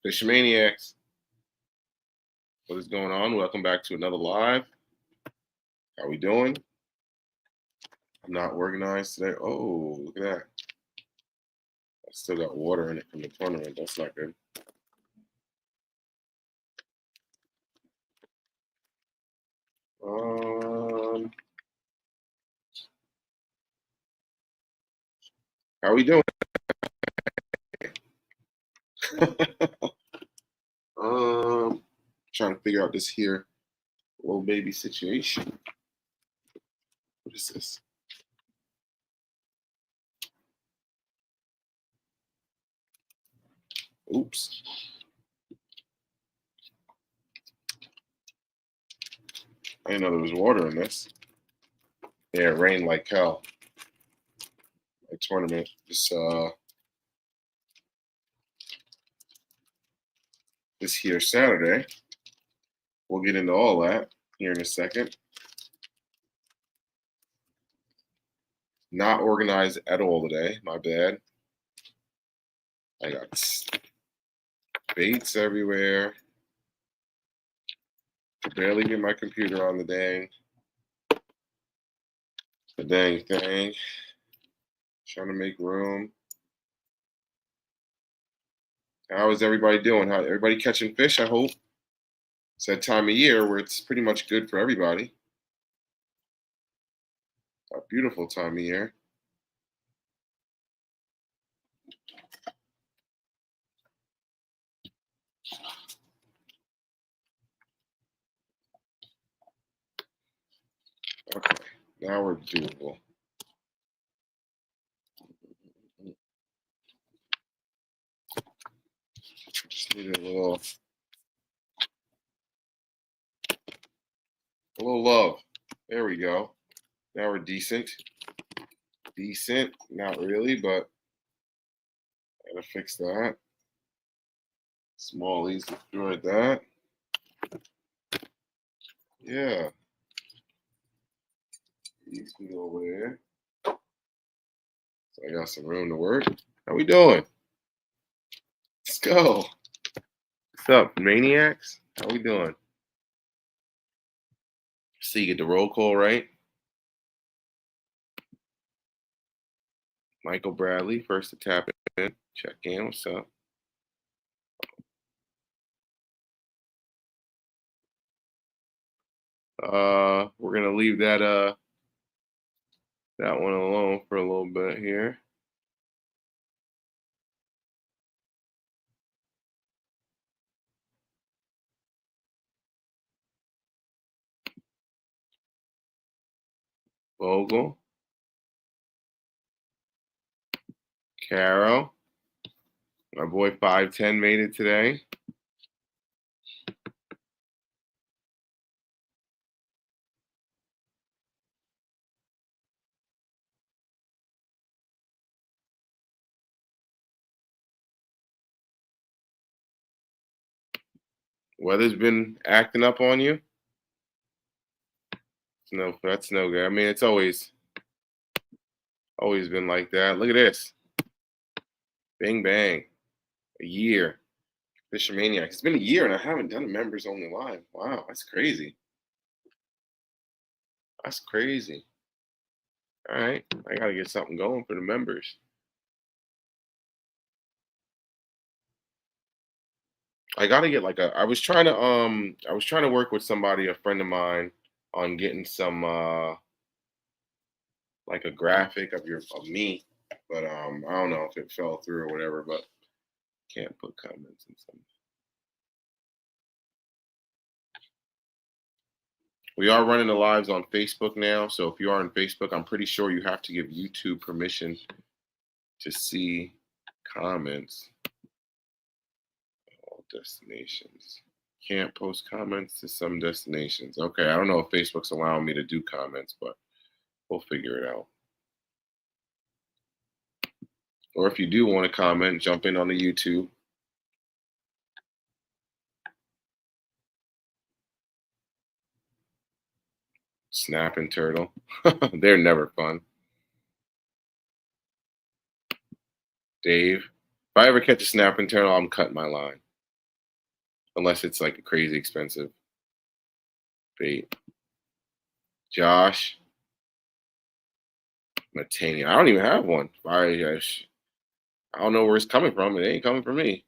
Fish Maniacs. What is going on? Welcome back to another live. How we doing? I'm not organized today. Oh, look at that. I still got water in it from the tournament. That's not good. How we doing? Trying to figure out this here little baby situation. What is this? Oops. I didn't know there was water in this. Yeah, it rained like hell. My tournament this here Saturday. We'll get into all that here in a second. Not organized at all today. My bad. I got baits everywhere. Could barely get my computer on the dang thing. Trying to make room. How is everybody doing? How everybody catching fish? I hope. It's that time of year where it's pretty much good for everybody. A beautiful time of year. Okay, now we're doable. Just need a little love. There we go. Now we're decent. Decent, not really, but I gotta fix that. Smallies destroyed that. Yeah. These can go over there. So I got some room to work. How we doing? Let's go. What's up, maniacs? How we doing? So you get the roll call right. Michael Bradley, first to tap in. Check in. What's up? We're gonna leave that one alone for a little bit here. Vogel. Caro. My boy 510 made it today. Weather's been acting up on you? No, that's no good. I mean, it's always been like that. Look at this. Bang, bang. A year. Fisher Maniac. It's been a year and I haven't done a members only live. Wow, that's crazy. That's crazy. All right. I got to get something going for the members. I got to get like I was trying to work with somebody, a friend of mine, on getting some like a graphic of me, but I don't know if it fell through or whatever, but can't put comments in some. We are running the lives on Facebook now, so if you are on Facebook, I'm pretty sure you have to give YouTube permission to see comments. All destinations. Can't post comments to some destinations. Okay, I don't know if Facebook's allowing me to do comments, but we'll figure it out. Or if you do want to comment, jump in on the YouTube. Snapping turtle. They're never fun. Dave. If I ever catch a snapping turtle, I'm cutting my line. unless it's like a crazy expensive bait. Josh Matania. I don't even have one. I don't know where it's coming from. It ain't coming from me,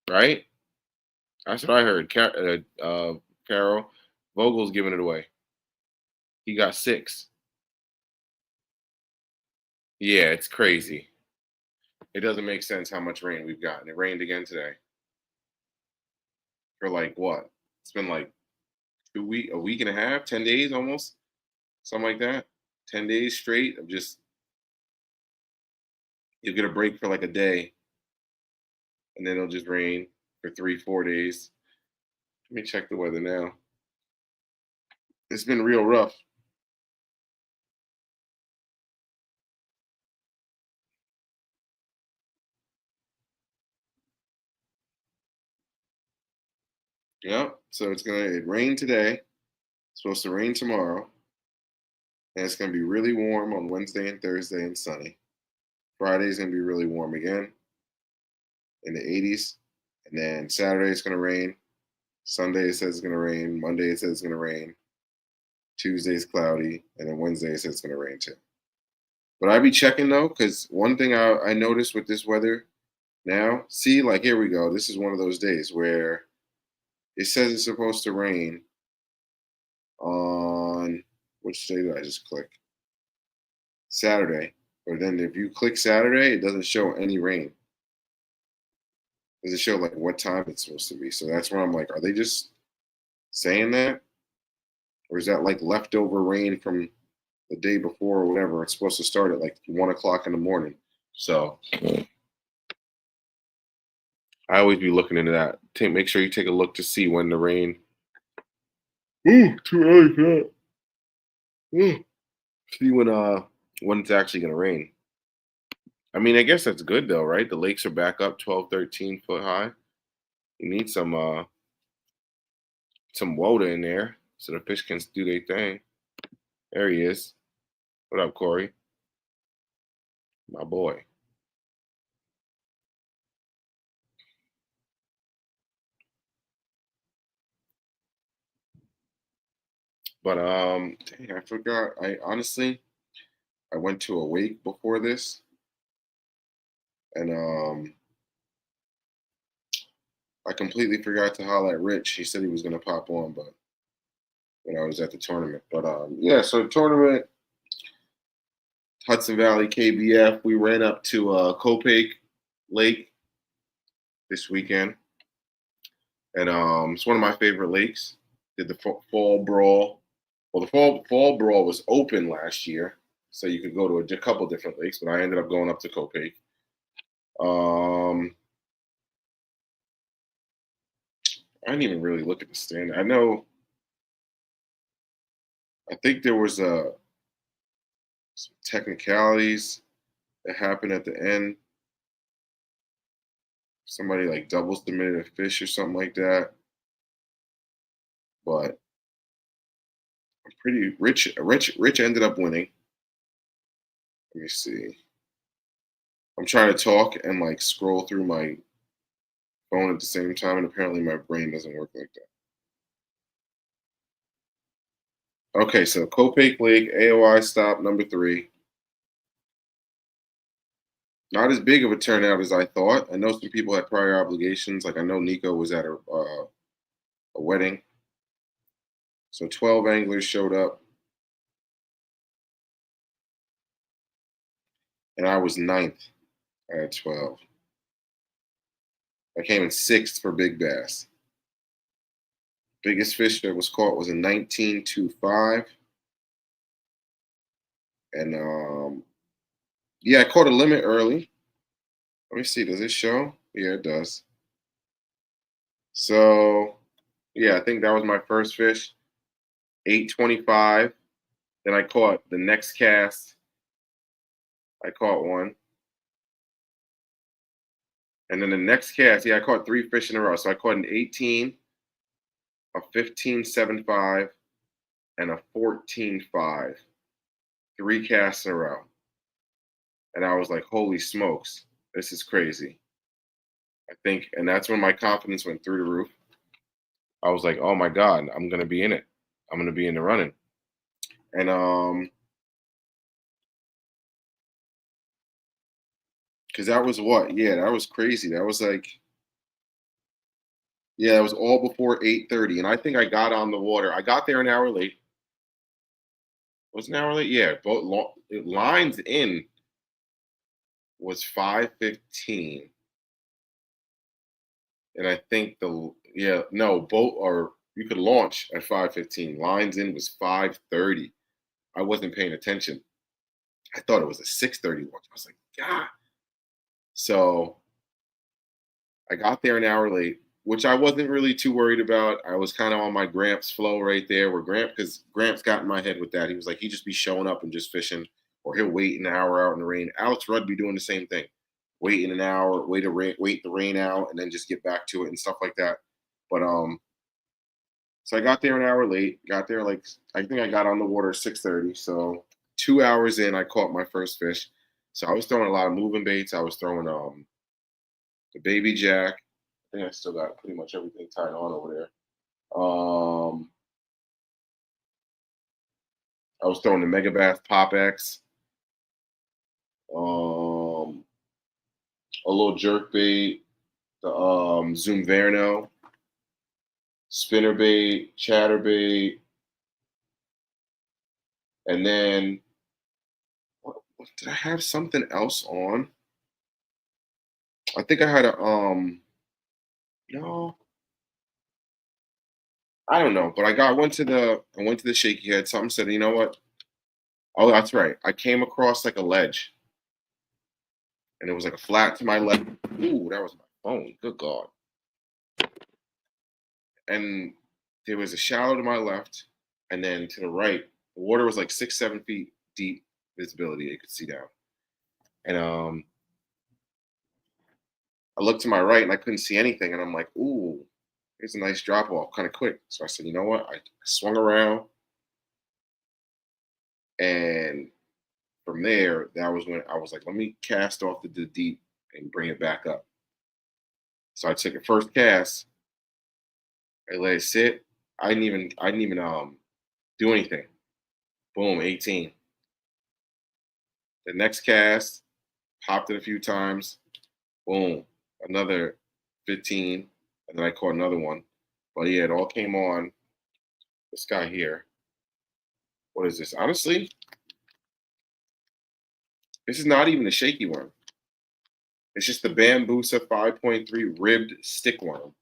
right? That's what I heard. Carol Vogel's giving it away. He got 6. Yeah, it's crazy. It doesn't make sense how much rain we've gotten. It rained again today. For like what? It's been like a week and a half, 10 days almost, something like that. 10 days straight of just, you'll get a break for like a day and then it'll just rain for 3, 4 days. Let me check the weather now. It's been real rough. Yep. So it rained today. It's supposed to rain tomorrow. And it's gonna be really warm on Wednesday and Thursday and sunny. Friday's gonna be really warm again in the 80s. And then Saturday it's gonna rain. Sunday it says it's gonna rain. Monday it says it's gonna rain. Tuesday's cloudy, and then Wednesday it says it's gonna rain too. But I be checking though, because one thing I noticed with this weather now, see, like here we go. This is one of those days where it says it's supposed to rain on which day did I just click? Saturday. But then if you click Saturday, it doesn't show any rain. It doesn't show like what time it's supposed to be. So that's where I'm like, are they just saying that? Or is that like leftover rain from the day before or whatever? It's supposed to start at like 1 o'clock in the morning. So I always be looking into that. Make sure you take a look to see when the rain. Ooh, too early for that. Ooh. See when it's actually gonna rain. I mean, I guess that's good though, right? The lakes are back up 12, 13 foot high. You need some water in there so the fish can do their thing. There he is. What up, Corey? My boy. But dang, I forgot. I went to a wake before this, and I completely forgot to holler at Rich. He said he was gonna pop on, but when I was at the tournament. But yeah, so tournament, Hudson Valley KBF. We ran up to Copake Lake this weekend, and it's one of my favorite lakes. Did the fall brawl. Well, the fall brawl was open last year, so you could go to a couple different lakes, but I ended up going up to Copake. I didn't even really look at the standing. I think there was some technicalities that happened at the end. Somebody like double submitted a fish or something like that. But I'm pretty rich. Rich ended up winning. Let me see. I'm trying to talk and like scroll through my phone at the same time, and apparently my brain doesn't work like that. Okay, so Copake Lake, AOI stop number 3. Not as big of a turnout as I thought. I know some people had prior obligations. Like I know Nico was at a wedding. So 12 anglers showed up. And I was 9th. I had 12. I came in 6th for big bass. Biggest fish that was caught was a 19.25. And yeah, I caught a limit early. Let me see, does it show? Yeah, it does. So yeah, I think that was my first fish. 8.25. Then I caught the next cast. I caught one. And then the next cast, yeah, I caught 3 fish in a row. So I caught an 18, a 15.75, and a 14.5. 3 casts in a row. And I was like, holy smokes, this is crazy. I think, and that's when my confidence went through the roof. I was like, oh my God, I'm gonna be in it. I'm gonna be in the running. And because that was what? Yeah, that was crazy. That was like, yeah, it was all before 8:30. And I think I got on the water. I got there an hour late. Was an hour late? Yeah, both lines in was 5:15. And I think no, boat or you could launch at 5:15. Lines in was 5:30. I wasn't paying attention. I thought it was a 6:30 launch. I was like, yeah. So I got there an hour late, which I wasn't really too worried about. I was kind of on my Gramps flow right there, where because Gramps got in my head with that. He was like, he just be showing up and just fishing, or he'll wait an hour out in the rain. Alex Rudd be doing the same thing, waiting an hour, wait the rain out, and then just get back to it and stuff like that. But so I got there an hour late. Got there like I think I got on the water at 6:30. So 2 hours in, I caught my first fish. So I was throwing a lot of moving baits. I was throwing the baby jack. I think I still got pretty much everything tied on over there. I was throwing the Mega Bass Pop X, a little jerk bait, the Zoom Verno, spinner bait, chatter bait, and then did I have something else on? I think I had a no, I don't know, but I went to the shaky head. Something said, you know what? Oh, that's right. I came across like a ledge, and it was like a flat to my left. Ooh, that was my phone. Good God. And there was a shallow to my left, and then to the right, the water was like 6, 7 feet deep visibility. You could see down. And I looked to my right and I couldn't see anything. And I'm like, ooh, here's a nice drop off, kind of quick. So I said, you know what? I swung around, and from there, that was when I was like, let me cast off the deep and bring it back up. So I took a first cast, I let it sit. I didn't even do anything. Boom, 18. The next cast, popped it a few times. Boom, another 15. And then I caught another one. But yeah, it all came on this guy here. What is this? Honestly, this is not even a shaky worm. It's just the Bambusa 5.3 ribbed stick worm.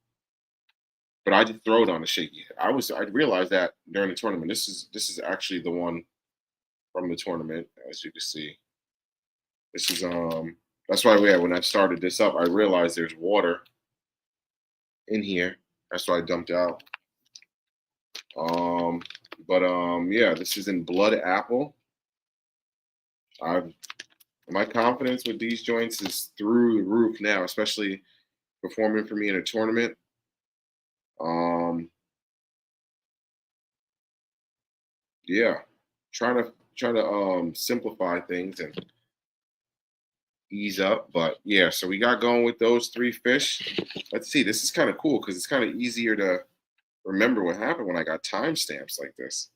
But I just throw it on the shaky. I realized that during the tournament. This is actually the one from the tournament, as you can see. This is that's why when I started this up, I realized there's water in here. That's why I dumped out. Um, but yeah, this is in Blood Apple. I've my confidence with these joints is through the roof now, especially performing for me in a tournament. Um, yeah, trying to simplify things and ease up. But yeah, so we got going with those three fish. Let's see. This is kind of cool because it's kind of easier to remember what happened when I got timestamps like this.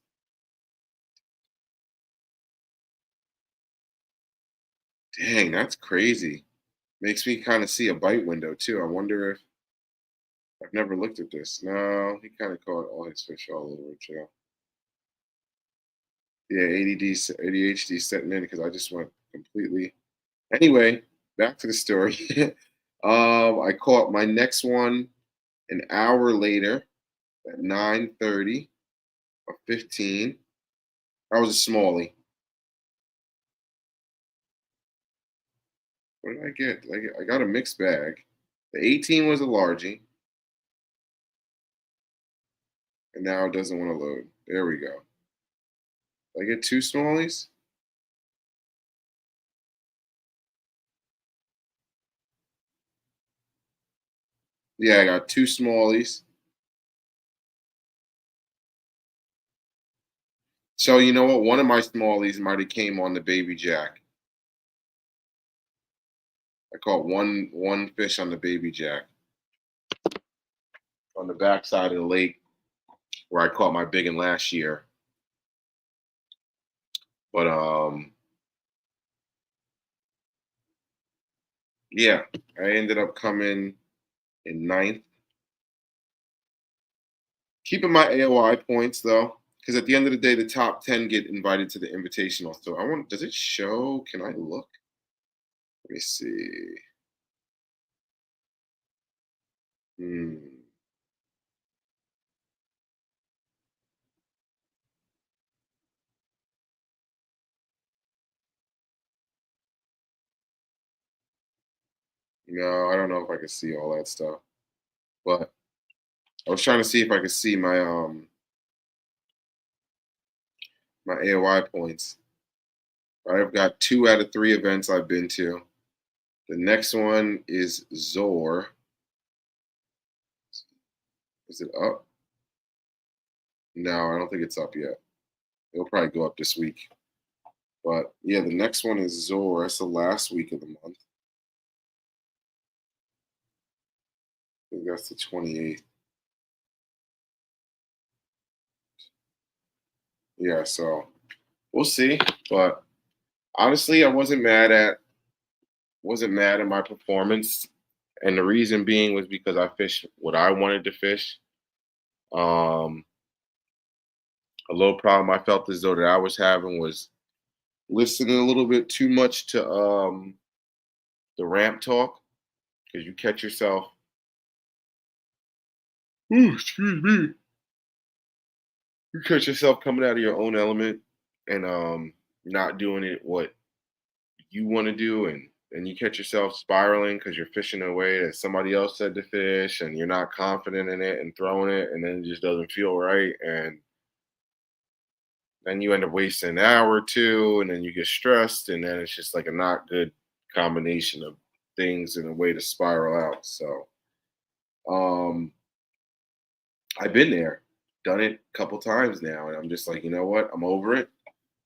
Dang, that's crazy. Makes me kind of see a bite window too. I wonder if I've never looked at this. No, he kind of caught all his fish all over the trail. Yeah, ADHD setting in because I just went completely. Anyway, back to the story. I caught my next one an hour later at 9:30 or 15. I was a smallie. What did I get? I got a mixed bag. The 18 was a largie, and now it doesn't want to load. There we go. Did I get two smallies? Yeah, I got two smallies. So you know what? One of my smallies might have came on the baby jack. I caught one fish on the baby jack on the backside of the lake where I caught my big one last year. But yeah, I ended up coming in ninth. Keeping my AOI points though, because at the end of the day, the top 10 get invited to the invitational. So I want, does it show? Can I look? Let me see. Hmm. No, I don't know if I can see all that stuff. But I was trying to see if I could see my AOI points. I've got 2 out of 3 events I've been to. The next one is Zor. Is it up? No, I don't think it's up yet. It'll probably go up this week. But yeah, the next one is Zor. That's the last week of the month. I think that's the 28th. Yeah, so we'll see. But honestly, I wasn't mad at my performance. And the reason being was because I fished what I wanted to fish. Um, a little problem I felt as though that I was having was listening a little bit too much to the ramp talk because you catch yourself. Ooh, excuse me. You catch yourself coming out of your own element and not doing it what you want to do, and you catch yourself spiraling because you're fishing a way that somebody else said to fish and you're not confident in it and throwing it and then it just doesn't feel right, and then you end up wasting an hour or two and then you get stressed and then it's just like a not good combination of things and a way to spiral out. So um I've been there, done it a couple times now, and I'm just like, you know what, I'm over it.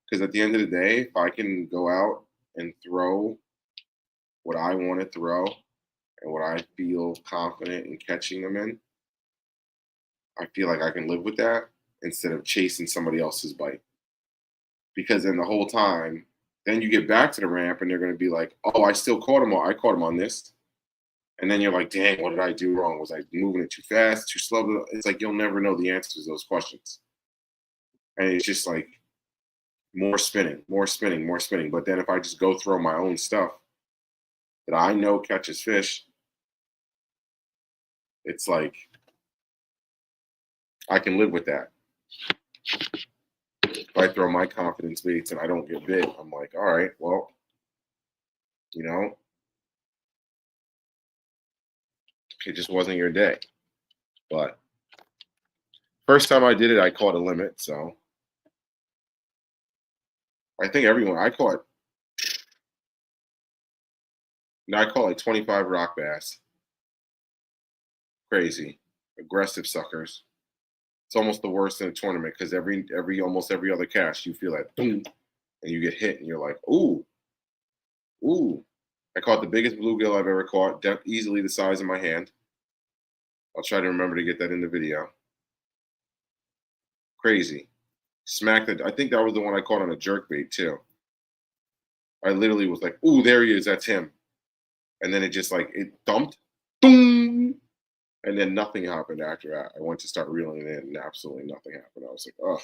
Because at the end of the day, if I can go out and throw what I want to throw and what I feel confident in catching them in, I feel like I can live with that instead of chasing somebody else's bite. Because then the whole time, then you get back to the ramp and they're going to be like, oh, I still caught him on, I caught him on this. And then you're like, dang, what did I do wrong? Was I moving it too fast, too slow? It's like you'll never know the answers to those questions. And it's just like more spinning, more spinning, more spinning. But then if I just go throw my own stuff that I know catches fish, it's like I can live with that. If I throw my confidence baits and I don't get bit, I'm like, all right, well, you know, it just wasn't your day. But first time I did it, I caught a limit. So I think I caught, I caught like 25 rock bass. Crazy, aggressive suckers. It's almost the worst in a tournament because almost every other cast you feel that boom, and you get hit and you're like, ooh, ooh. I caught the biggest bluegill I've ever caught, easily the size of my hand. I'll try to remember to get that in the video. Crazy. Smacked it. I think that was the one I caught on a jerk bait too. I literally was like, ooh, there he is. That's him. And then it just like, it thumped. Boom. And then nothing happened after that. I went to start reeling it in and absolutely nothing happened. I was like, oh,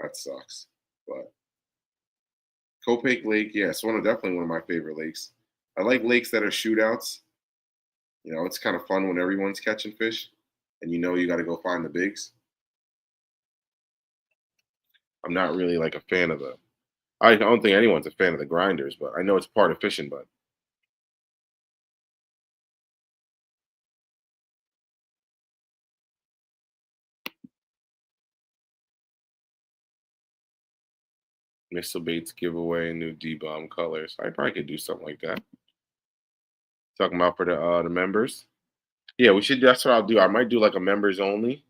that sucks. But Copake Lake, yeah, it's definitely one of my favorite lakes. I like lakes that are shootouts. You know, it's kind of fun when everyone's catching fish and you know you got to go find the bigs. I'm not really like a fan of the. I don't think anyone's a fan of the grinders, but I know it's part of fishing. But Missile Baits giveaway new D-bomb colors. I probably could do something like that. Talking about for the members. Yeah, we should. That's what I'll do. I might do like a members only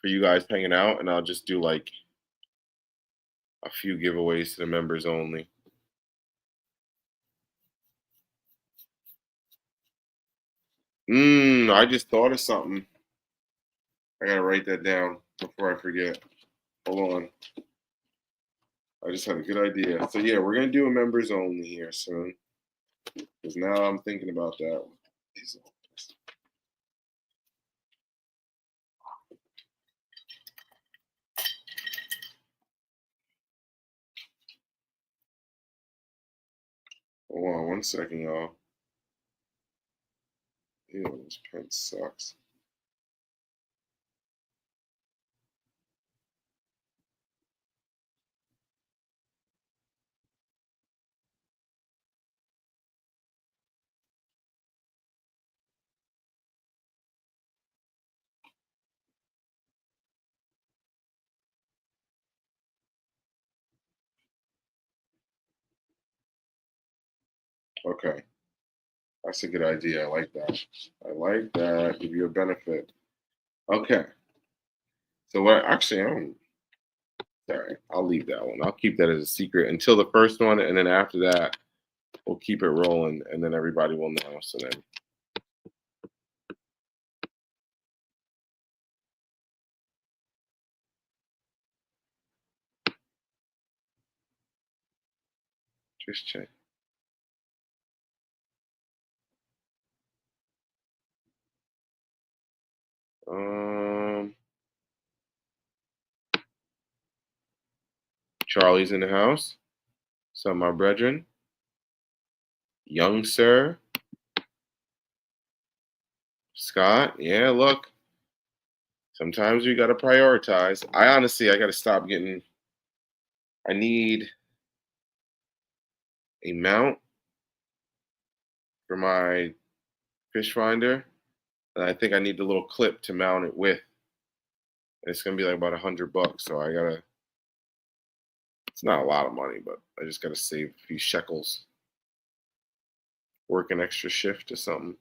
for you guys hanging out, and I'll just do like a few giveaways to the members only. I just thought of something. I gotta write that down before I forget. Hold on. I just had a good idea. So yeah, we're gonna do a members only here soon. Because now I'm thinking about that. Hold on 1 second, y'all. Ew, this pen sucks. Okay. That's a good idea. I like that. I like that. Give you a benefit. Okay. So what actually I don't sorry, I'll leave that one. I'll keep that as a secret until the first one, and then after that, we'll keep it rolling, and then everybody will know. So then just check. Um Charlie's in the house. So my brethren, young sir, Scott. Yeah, look. Sometimes we gotta prioritize. I gotta stop getting I need a mount for my fish finder. And I think I need the little clip to mount it with. And it's gonna be like about $100. So I gotta it's not a lot of money, but I just gotta save a few shekels. Work an extra shift or something.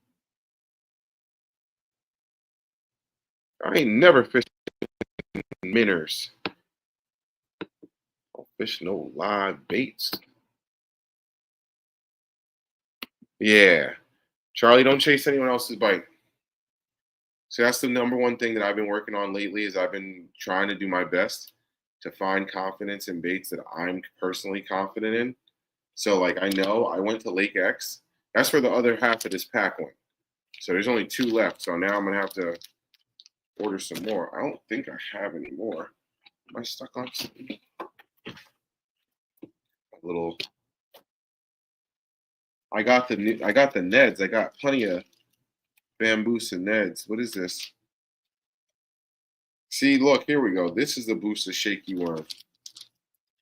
I ain't never fished minnows. Don't fish no live baits. Yeah. Charlie, don't chase anyone else's bite. So that's the number one thing that I've been working on lately is I've been trying to do my best to find confidence in baits that I'm personally confident in. So like I know I went to Lake X. That's where the other half of this pack went. So there's only 2 left. So now I'm gonna have to order some more. I don't think I have any more. Am I stuck on something? A little. I got the Neds. I got plenty of Bamboosa Neds. What is this? See, look, here we go. This is the Booster Shaky Worm.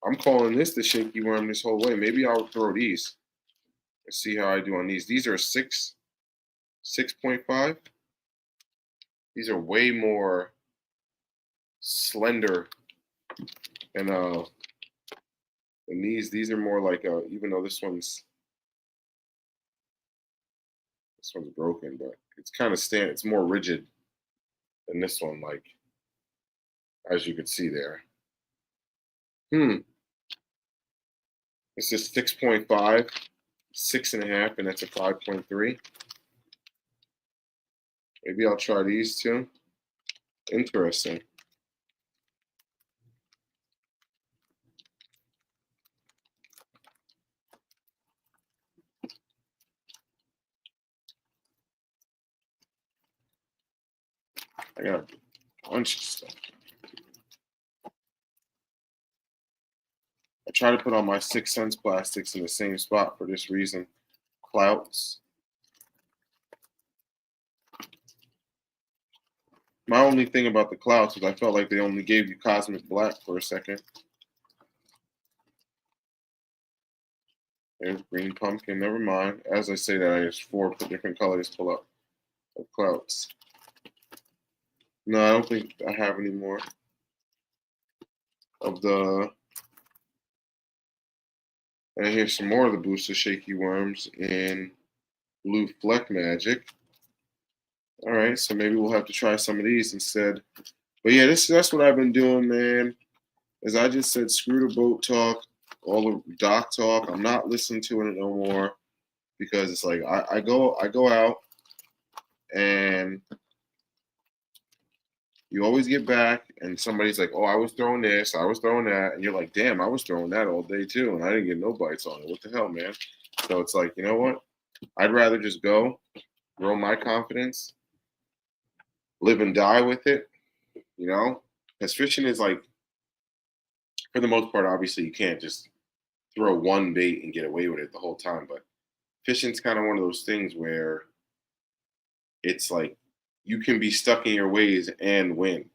I'm calling this the Shaky Worm this whole way. Maybe I'll throw these. Let's see how I do on these. These are 6.5. These are way more slender than these. These are more like even though this one's broken, but it's kind of it's more rigid than this one, like as you can see there. This is 6.5, 6.5, and that's a 5.3. Maybe I'll try these too. Interesting. I got a bunch of stuff. I try to put all my 6 Sense plastics in the same spot for this reason. Clouts. My only thing about the clouts is I felt like they only gave you cosmic black for a second. There's green pumpkin. Never mind. As I say that, I just 4 different colors pull up of clouts. No, I don't think I have any more of the. And here's some more of the Booster Shaky Worms in Blue Fleck Magic. All right, so maybe we'll have to try some of these instead. But yeah, that's what I've been doing, man. As I just said, screw the boat talk, all the dock talk. I'm not listening to it no more because it's like I go out, and you always get back and somebody's like, oh, I was throwing this, I was throwing that. And you're like, damn, I was throwing that all day too. And I didn't get no bites on it. What the hell, man? So it's like, you know what? I'd rather just go, grow my confidence, live and die with it, you know? Because fishing is like, for the most part, obviously you can't just throw one bait and get away with it the whole time. But fishing's kind of one of those things where it's like you can be stuck in your ways and win.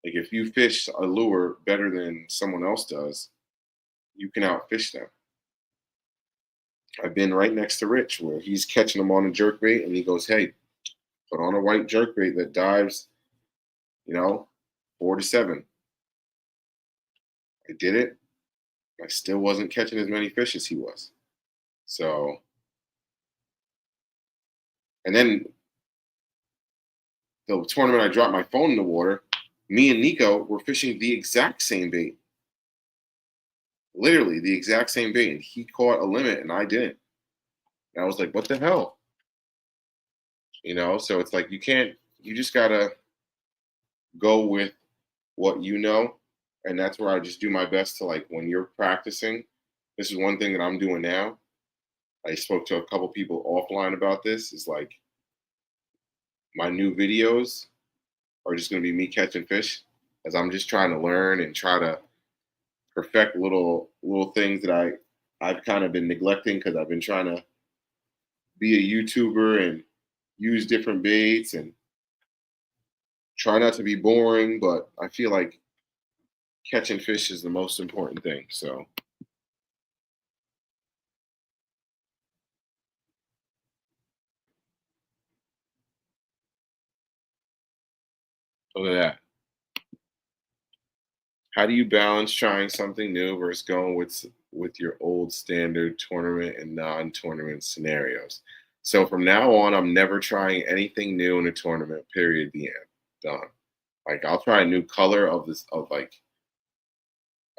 Like if you fish a lure better than someone else does, you can outfish them. I've been right next to Rich where he's catching them on a jerkbait and he goes, hey, put on a white jerkbait that dives, 4 to 7. I did it. I still wasn't catching as many fish as he was. So, and then the tournament I dropped my phone in the water, me and Nico were fishing the exact same bait. Literally the exact same bait. And he caught a limit and I didn't. And I was like, what the hell? So it's like you just gotta go with what you know. And that's where I just do my best to, like, when you're practicing. This is one thing that I'm doing now. I spoke to a couple people offline about this. Is like my new videos are just going to be me catching fish, as I'm just trying to learn and try to perfect little things that I've kind of been neglecting because I've been trying to be a YouTuber and use different baits and try not to be boring. But I feel like catching fish is the most important thing. So look at that. How do you balance trying something new versus going with your old standard tournament and non-tournament scenarios? So from now on, I'm never trying anything new in a tournament. Period. The end. Done. Like I'll try a new color of like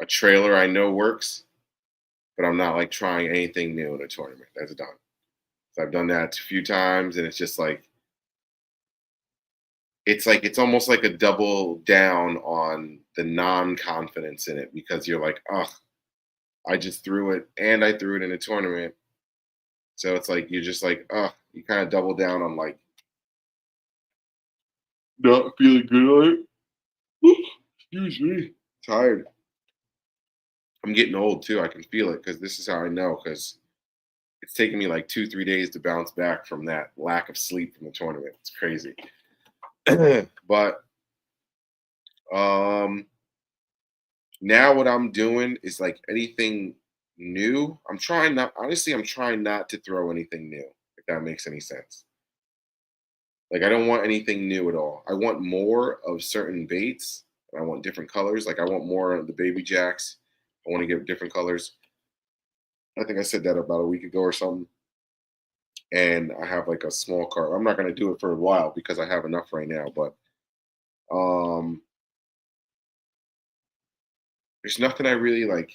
a trailer I know works, but I'm not like trying anything new in a tournament. That's done. So I've done that a few times, and it's just like it's almost like a double down on the non-confidence in it because you're like, oh, I just threw it and I threw it in a tournament. So it's like you're just like, oh, you kind of double down on like not feeling good on it. Excuse me. Tired. I'm getting old too. I can feel it because this is how I know because it's taken me like 2, 3 days to bounce back from that lack of sleep from the tournament. It's crazy. But now what I'm doing is like anything new. I'm trying not to throw anything new, if that makes any sense. Like I don't want anything new at all. I want more of certain baits. And I want different colors. Like I want more of the baby jacks. I want to get different colors. I think I said that about a week ago or something. And I have like a small cart. I'm not gonna do it for a while because I have enough right now, but um there's nothing I really like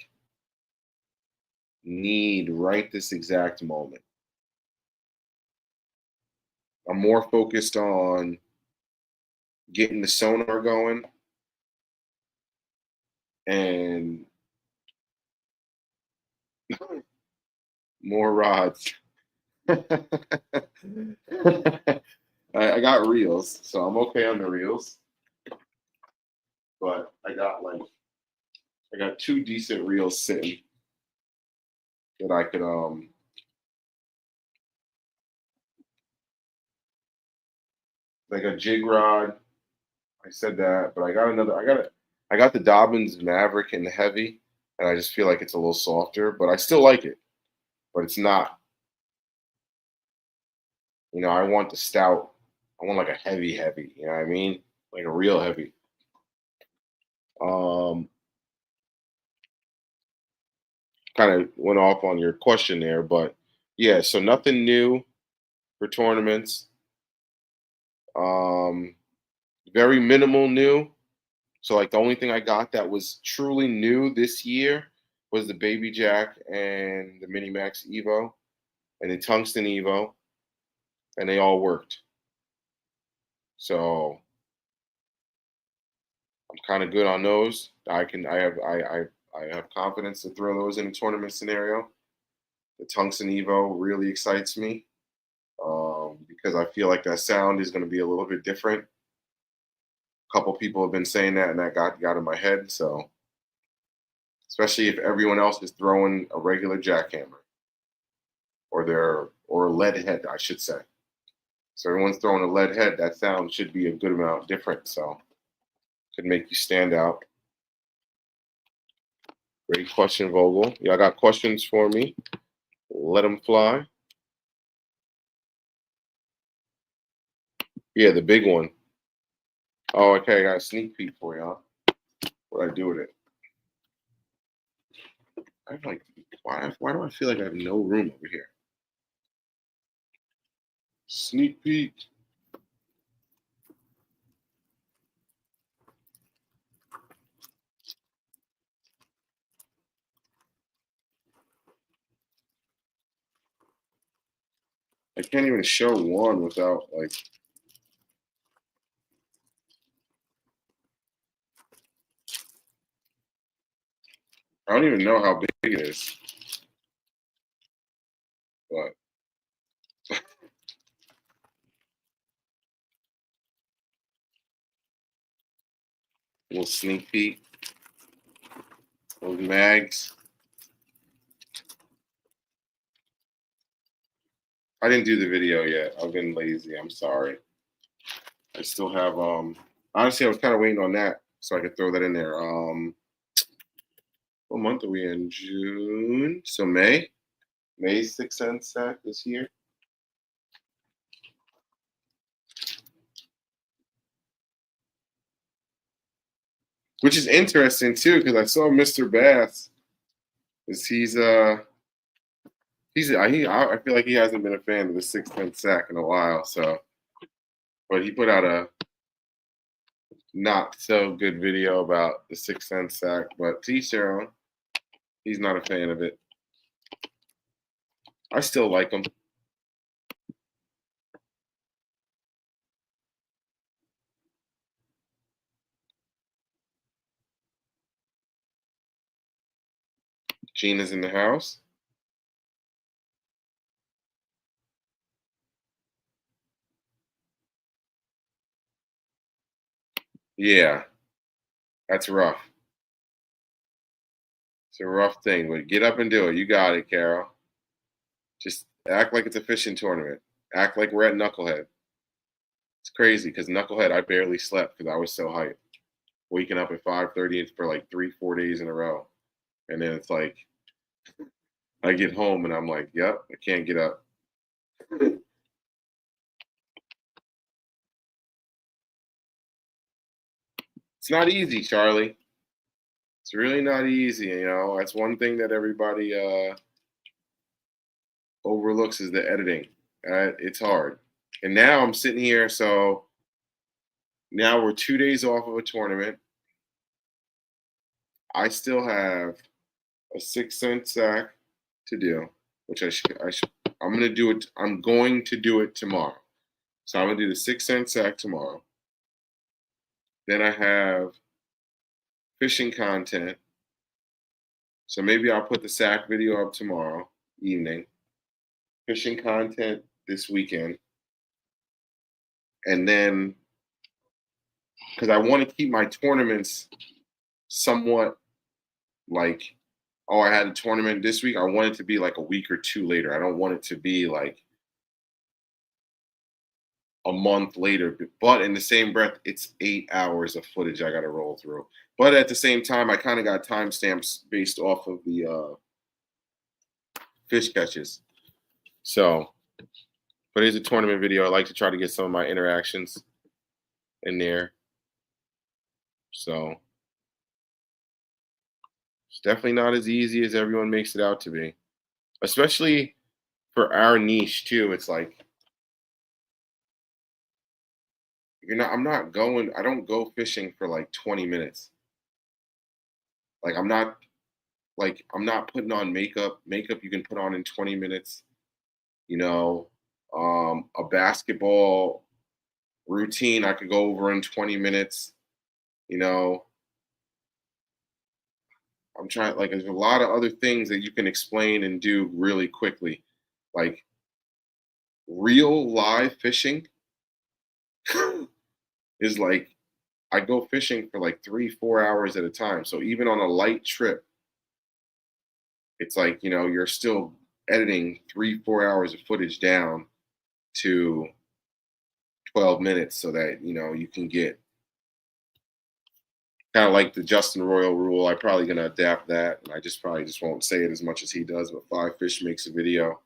need right this exact moment. I'm more focused on getting the sonar going and more rods. I got reels, so I'm okay on the reels. But I got 2 decent reels sitting that I could like a jig rod. I said that, but I got the Dobbins Maverick in the heavy, and I just feel like it's a little softer, but I still like it. But it's not, I want the stout. I want like a heavy, you know what I mean? Like a real heavy. Um Kind of went off on your question there, but yeah, so nothing new for tournaments. Um Very minimal new. So like the only thing I got that was truly new this year was the Baby Jack and the Mini Max Evo and the Tungsten Evo, and they all worked. So I'm kind of good on those. I have confidence to throw those in a tournament scenario. The tungsten Evo really excites me because I feel like that sound is going to be a little bit different. A couple people have been saying that, and that got in my head. So especially if everyone else is throwing a regular jackhammer or a lead head, I should say. So everyone's throwing a lead head. That sound should be a good amount different. So could make you stand out. Great question, Vogel. Y'all got questions for me? Let them fly. Yeah, the big one. Oh, okay. I got a sneak peek for y'all. What I do with it? I'm like, why do I feel like I have no room over here? Sneak peek. I can't even show one without like. I don't even know how big it is, but a little sneak peek. Those mags. I didn't do the video yet. I've been lazy. I'm sorry. I still have honestly I was kind of waiting on that so I could throw that in there. What month are we in? June. So May. May's 6 cent sack this year. Which is interesting too, because I saw Mr. Bass. I feel like he hasn't been a fan of the 6 cent sack in a while. So, but he put out a not so good video about the 6 cent sack. But T. Sharon, he's not a fan of it. I still like him. Gina's in the house. Yeah, that's rough. It's a rough thing, but get up and do it. You got it, Carol. Just act like it's a fishing tournament. Act like we're at Knucklehead. It's crazy because Knucklehead, I barely slept because I was so hyped. Waking up at 5:30 for like 3, 4 days in a row, and then it's like I get home and I'm like, "Yep, I can't get up." It's not easy, Charlie. It's really not easy. That's one thing that everybody overlooks is the editing. It's hard. And now I'm sitting here, so now we're 2 days off of a tournament. I still have a 6 cent sack to do, which I'm gonna do it. I'm going to do it tomorrow. So I'm gonna do the 6 cent sack tomorrow. Then I have fishing content. So maybe I'll put the sack video up tomorrow evening. Fishing content this weekend. And then because I want to keep my tournaments somewhat like, oh, I had a tournament this week. I want it to be like a week or two later. I don't want it to be like a month later. But in the same breath, it's 8 hours of footage I got to roll through. But at the same time, I kind of got timestamps based off of the fish catches. So, but it's a tournament video. I like to try to get some of my interactions in there. So it's definitely not as easy as everyone makes it out to be, especially for our niche too. It's like I don't go fishing for like 20 minutes. Like I'm not putting on makeup. Makeup you can put on in 20 minutes. A basketball routine I could go over in 20 minutes. You know, I'm trying, like, there's a lot of other things that you can explain and do really quickly. Like real live fishing is like, I go fishing for like 3, 4 hours at a time. So even on a light trip, it's like, you're still editing 3, 4 hours of footage down to 12 minutes so that, you can get kind of like the Justin Royal rule. I'm probably going to adapt that. And I probably just won't say it as much as he does, but 5 fish makes a video.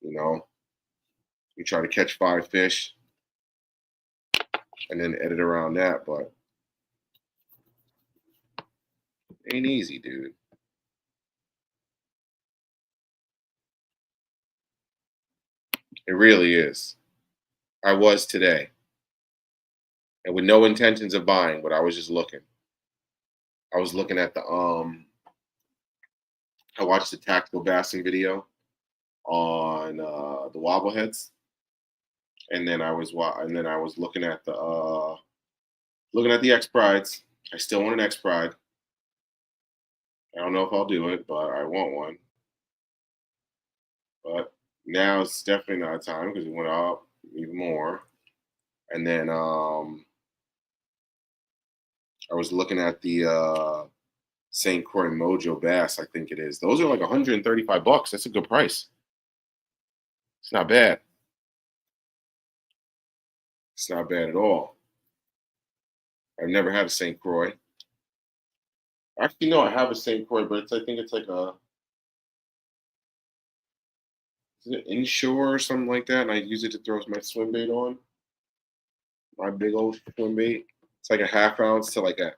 You try to catch 5 fish and then edit around that, but it ain't easy, dude. It really is. I was today, and with no intentions of buying, but I was just looking. I was looking at I watched the tactical bassing video on the wobbleheads, and then I was looking at the X Prides. I still want an X Pride. I don't know if I'll do it, but I want one. But now it's definitely not time because it went up even more. And then I was looking at the St. Croix Mojo Bass, I think it is. Those are like $135. That's a good price. It's not bad. It's not bad at all. I've never had a St. Croix. Actually, no, I have a St. Croix, but I think it's like is it inshore or something like that? And I use it to throw my swim bait on. My big old swim bait. It's like a ½ ounce to like a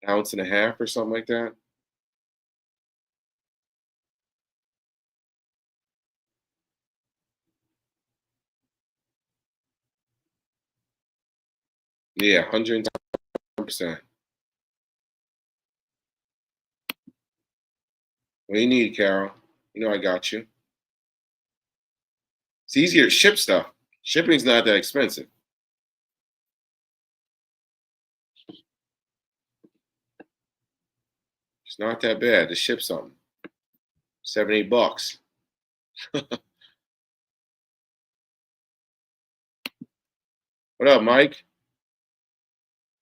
1.5 ounces or something like that. Yeah, 110%. What do you need, Carol? I got you. It's easier to ship stuff. Shipping's not that expensive. It's not that bad to ship something. $7, $8. What up, Mike?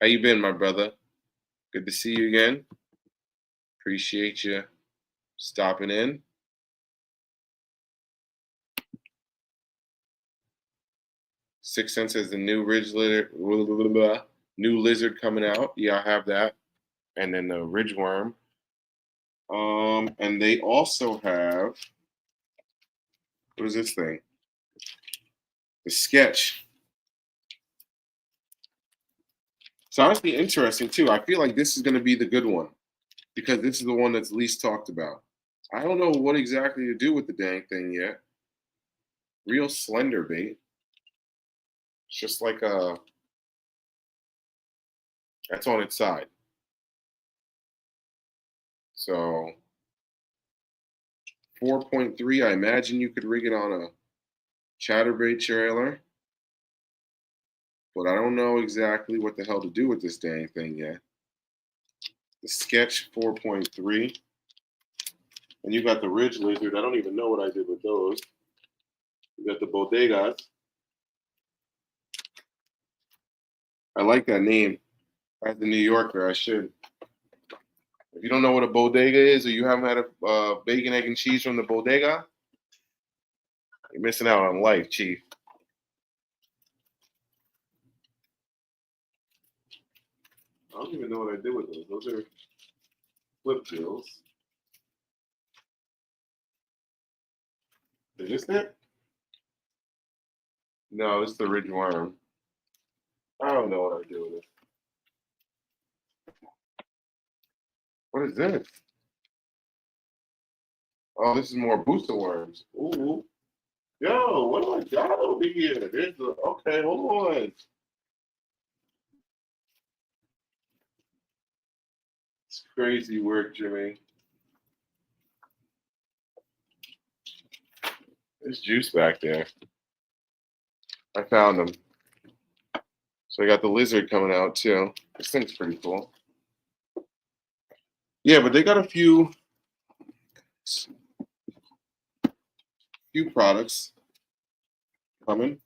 How you been, my brother? Good to see you again. Appreciate you stopping in. Six Sense has the new ridge lizard, new lizard coming out. Yeah, I have that, and then the ridge worm. And they also have, what is this thing? The sketch. It's honestly interesting too. I feel like this is going to be the good one because this is the one that's least talked about. I don't know what exactly to do with the dang thing yet. Real slender bait. It's just like that's on its side. So 4.3, I imagine you could rig it on a chatterbait trailer. But I don't know exactly what the hell to do with this dang thing yet. The sketch 4.3. And you got the ridge lizard. I don't even know what I did with those. You got the bodegas. I like that name. As a New Yorker, I should. If you don't know what a bodega is, or you haven't had a bacon, egg, and cheese from the bodega, you're missing out on life, Chief. I don't even know what I did with those. Those are flip deals. Is this it? No, it's the ridge worm. I don't know what I do with it. What is this? Oh, this is more booster worms. Ooh. Yo, what do I got over here? There's the, okay, hold on. It's crazy work, Jimmy. There's juice back there. I found them. So I got the lizard coming out too. This thing's pretty cool. Yeah, but they got a few products coming.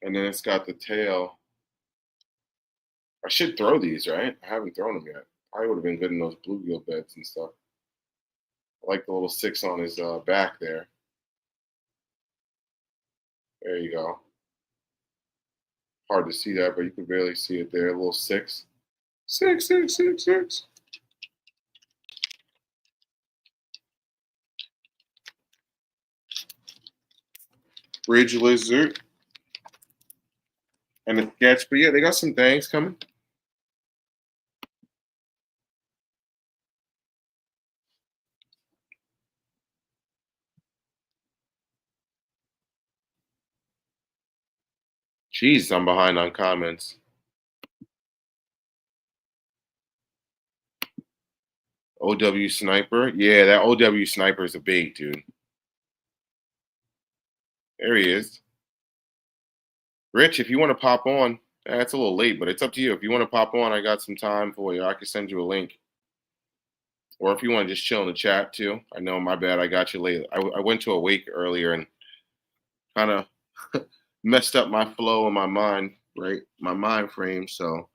And then it's got the tail. I should throw these, right? I haven't thrown them yet. Probably would have been good in those bluegill beds and stuff. I like the little 6 on his back there. There you go. Hard to see that, but you can barely see it there. A little 6. 6, 6, 6, 6. Bridge lizard. And a sketch. But yeah, they got some things coming. Jeez, I'm behind on comments. OW Sniper. Yeah, that OW Sniper is a bait, dude. There he is. Rich, if you want to pop on, it's a little late, but it's up to you. If you want to pop on, I got some time for you. I can send you a link. Or if you want to just chill in the chat too. I know, my bad, I got you late. I went to a wake earlier and kind of messed up my flow and my mind, right? My mind frame, so.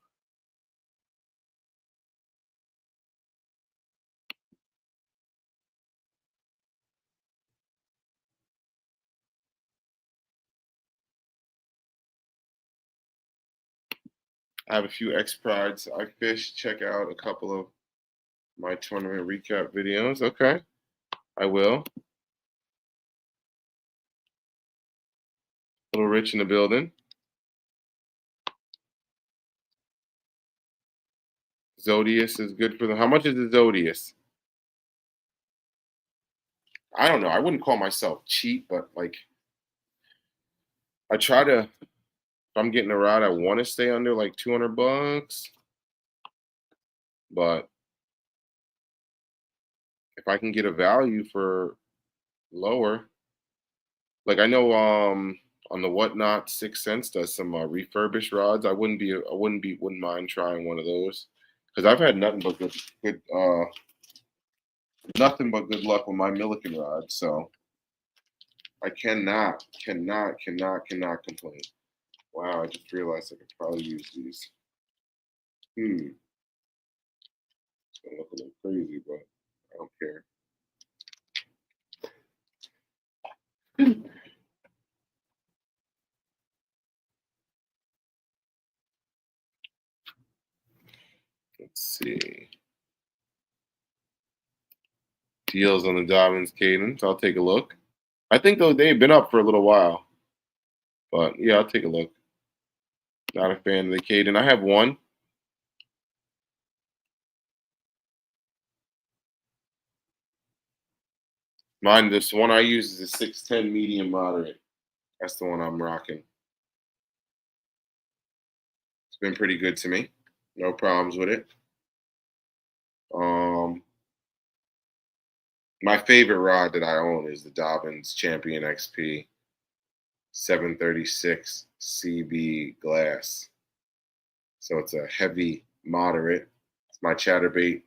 I have a few X Prides I fished. Check out a couple of my tournament recap videos. Okay, I will. Little Rich in the building. Zodius is good for them. How much is the Zodius? I don't know. I wouldn't call myself cheap, but like I try to, if I'm getting a ride, I want to stay under like $200. But if I can get a value for lower, like I know on the Whatnot 6 cents does some refurbished rods. Wouldn't mind trying one of those because I've had nothing but good luck with my Milliken rod. So I cannot complain. Wow, I just realized I could probably use these. It's gonna look a little crazy, but I don't care. Let's see. Deals on the Dobbins Cadence. I'll take a look. I think though they've been up for a little while. But yeah, I'll take a look. Not a fan of the Cadence. I have one. Mine, this one I use is a 610 medium moderate. That's the one I'm rocking. It's been pretty good to me. No problems with it. My favorite rod that I own is the Dobbins Champion XP 736 CB glass. So it's a heavy moderate. It's my chatterbait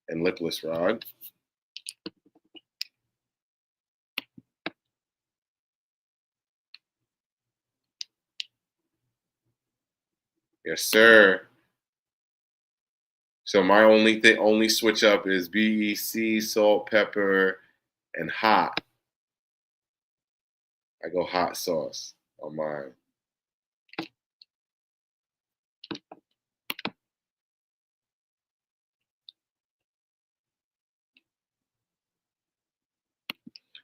and lipless rod. Yes, sir. So my only switch up is BEC, salt, pepper, and hot. I go hot sauce on mine.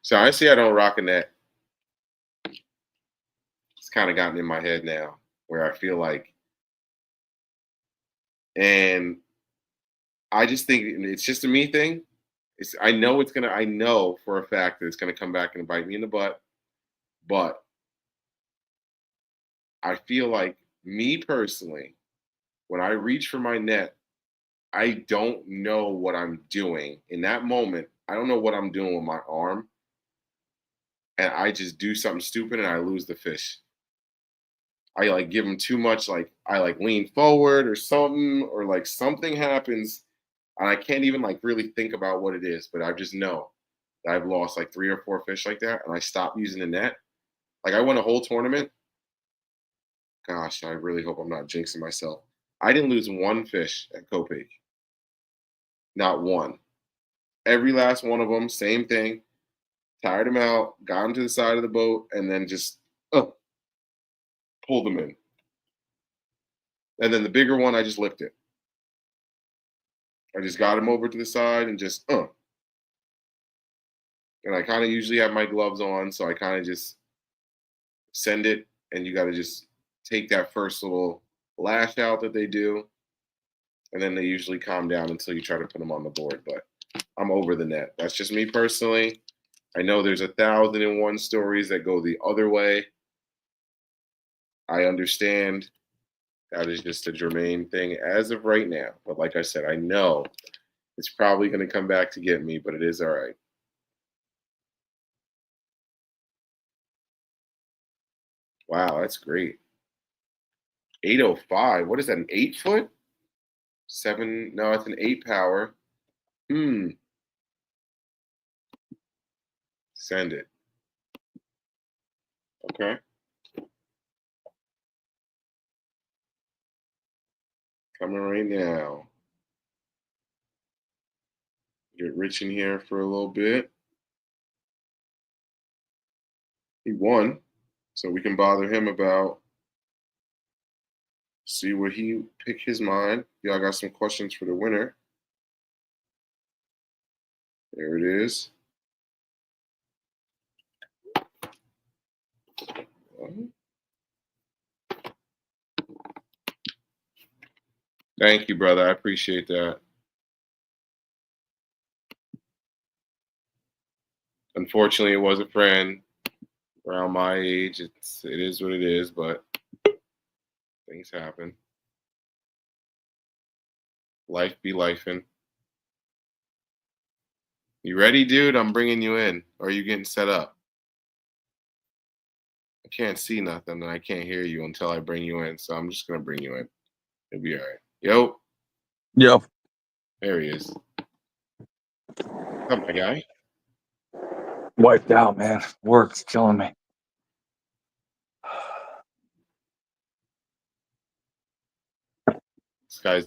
So honestly, I don't rock a net. It's kind of gotten in my head now where I feel like, and I just think it's just a me thing. I know for a fact that it's gonna come back and bite me in the butt. But I feel like me personally, when I reach for my net, I don't know what I'm doing. In that moment, I don't know what I'm doing with my arm, and I just do something stupid and I lose the fish. I like give him too much, like I like lean forward or something, or like something happens, and I can't even like really think about what it is, but I just know that I've lost like 3 or 4 fish like that, and I stopped using the net. Like I won a whole tournament. Gosh, I really hope I'm not jinxing myself. I didn't lose one fish at Copake. Not one. Every last one of them, same thing. Tired them out, got them to the side of the boat, and then just pulled them in. And then the bigger one, I just licked it. I just got him over to the side and just. And I kind of usually have my gloves on, so I kind of just send it, and you got to just take that first little lash out that they do, and then they usually calm down until you try to put them on the board. But I'm over the net. That's just me personally. I know there's 1,001 stories that go the other way. I understand that is just a germane thing as of right now. But like I said, I know it's probably going to come back to get me, but it is all right. Wow, that's great. 805. What is that, an 8-foot? 7? No, it's an 8 power. Send it. Okay. Coming right now. Get Rich in here for a little bit. He won, so we can bother him about, see what he pick his mind. Y'all got some questions for the winner. There it is. Thank you, brother. I appreciate that. Unfortunately, it was a friend around my age. It is what it is, but things happen. Life be lifing. You ready, dude? I'm bringing you in. Or are you getting set up? I can't see nothing and I can't hear you until I bring you in. So I'm just going to bring you in. It'll be all right. Yo. Yo. There he is. What's up, my guy? Wiped out, man. Work's killing me.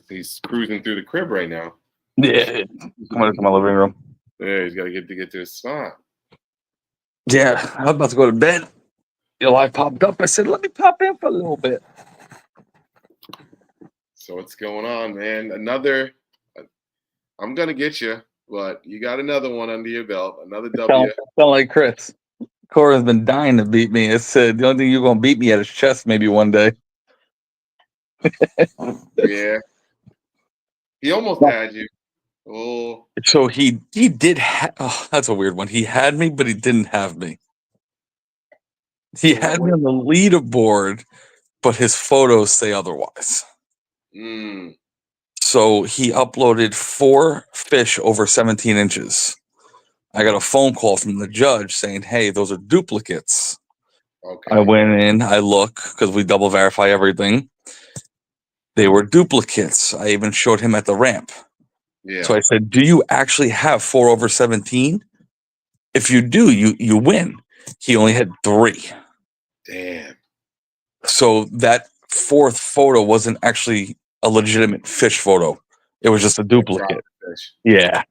He's cruising through the crib right now. Yeah. Coming into my living room. Yeah, he's got to get to his spot. Yeah, I was about to go to bed. Your live popped up. I said, let me pop in for a little bit. So what's going on, man? I'm going to get you, but you got another one under your belt. Another W. Sound like Chris. Cora's been dying to beat me. It said the only thing you're going to beat me at is chess maybe one day. Yeah. He almost had you. Oh. So he did that's a weird one. He had me, but he didn't have me. He had me on the leaderboard, but his photos say otherwise. So he uploaded 4 fish over 17 inches. I got a phone call from the judge saying, hey, those are duplicates. Okay. I went in, I look, because we double verify everything. They were duplicates. I even showed him at the ramp. Yeah. So I said, do you actually have 4 over 17? If you do, you win. He only had 3. Damn. So that 4th photo wasn't actually a legitimate fish photo. It was just a duplicate. Yeah.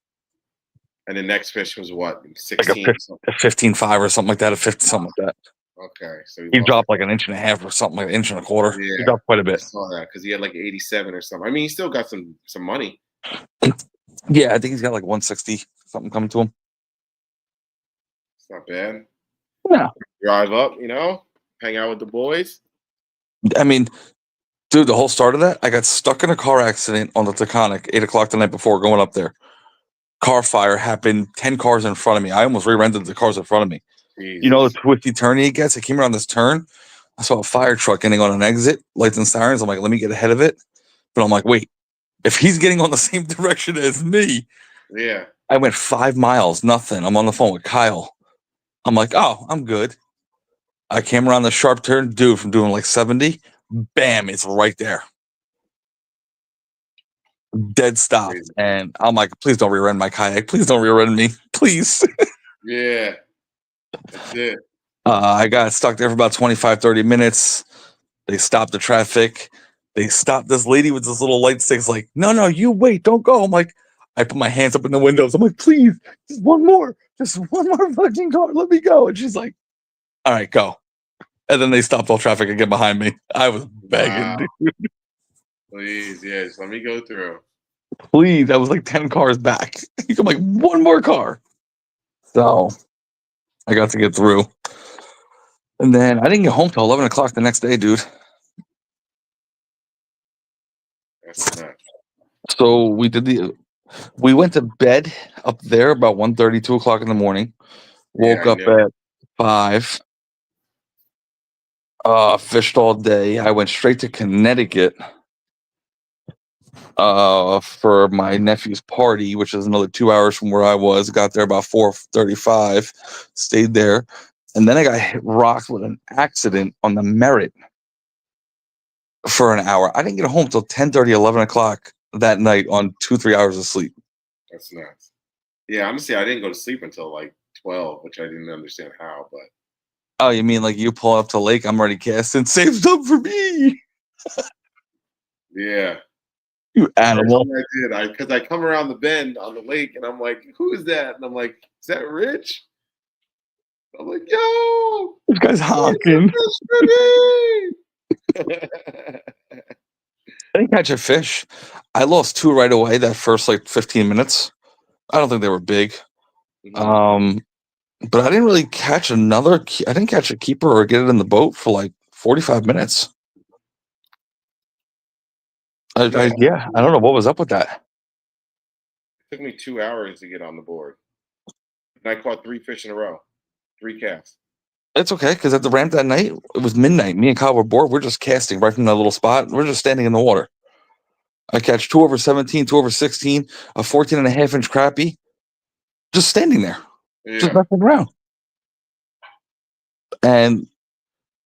And the next fish was what? 16? Like a 15.5 or something like that. A 50, something like that. Okay. So he dropped like an inch and a half or something, like an inch and a quarter. Yeah. He dropped quite a bit. I saw that because he had like 87 or something. I mean, he still got some money. Yeah, I think he's got like 160 something coming to him. It's not bad. No. Drive up, hang out with the boys. I mean, dude, the whole start of that, I got stuck in a car accident on the Taconic 8 o'clock the night before going up there. Car fire happened, 10 cars in front of me. I almost rear-ended the cars in front of me. Jesus. You know the twisty turn he gets? I came around this turn. I saw a fire truck getting on an exit, lights and sirens. I'm like, let me get ahead of it. But I'm like, wait, if he's getting on the same direction as me, yeah, I went 5 miles, nothing. I'm on the phone with Kyle. I'm like, oh, I'm good. I came around the sharp turn, dude, from doing like 70. Bam, it's right there. Dead stop. Crazy. And I'm like, please don't rear end my kayak. Please don't rear end me. Please. Yeah. That's it. I got stuck there for about 25, 30 minutes. They stopped the traffic. They stopped this lady with this little light sticks, like, no, you wait, don't go. I'm like, I put my hands up in the windows. I'm like, please, just one more fucking car. Let me go. And she's like, all right, go. And then they stopped all traffic again behind me. I was begging, dude. Please, yes, let me go through. Please. I was like 10 cars back. I'm like, one more car. So I got to get through. And then I didn't get home till 11 o'clock the next day, dude. That's nuts. So we went to bed up there about 1:30, 2 o'clock in the morning. Woke up at 5. Fished all day. I went straight to Connecticut for my nephew's party, which is another 2 hours from where I was. Got there about 4:35. Stayed there, and then I got rocked with an accident on the Merritt for an hour. I didn't get home till 10:30, 11 o'clock that night on 2-3 hours of sleep. That's nuts. Yeah, I'm gonna say I didn't go to sleep until like 12, which I didn't understand how, but. Oh, you mean like you pull up to lake? I'm already casting. Saved up for me. Yeah. You animal. I did. Because I come around the bend on the lake and I'm like, who is that? And I'm like, is that Rich? I'm like, yo, this guy's honking. I didn't catch a fish. I lost 2 right away that first like 15 minutes. I don't think they were big. Mm-hmm. But I didn't really catch I didn't catch a keeper or get it in the boat for like 45 minutes. I don't know what was up with that. It took me 2 hours to get on the board. And I caught 3 fish in a row, 3 casts. It's okay, because at the ramp that night, it was midnight. Me and Kyle were bored. We're just casting right from that little spot. We're just standing in the water. I catch 2 over 17, 2 over 16, a 14.5-inch crappie, just standing there, just messing around. And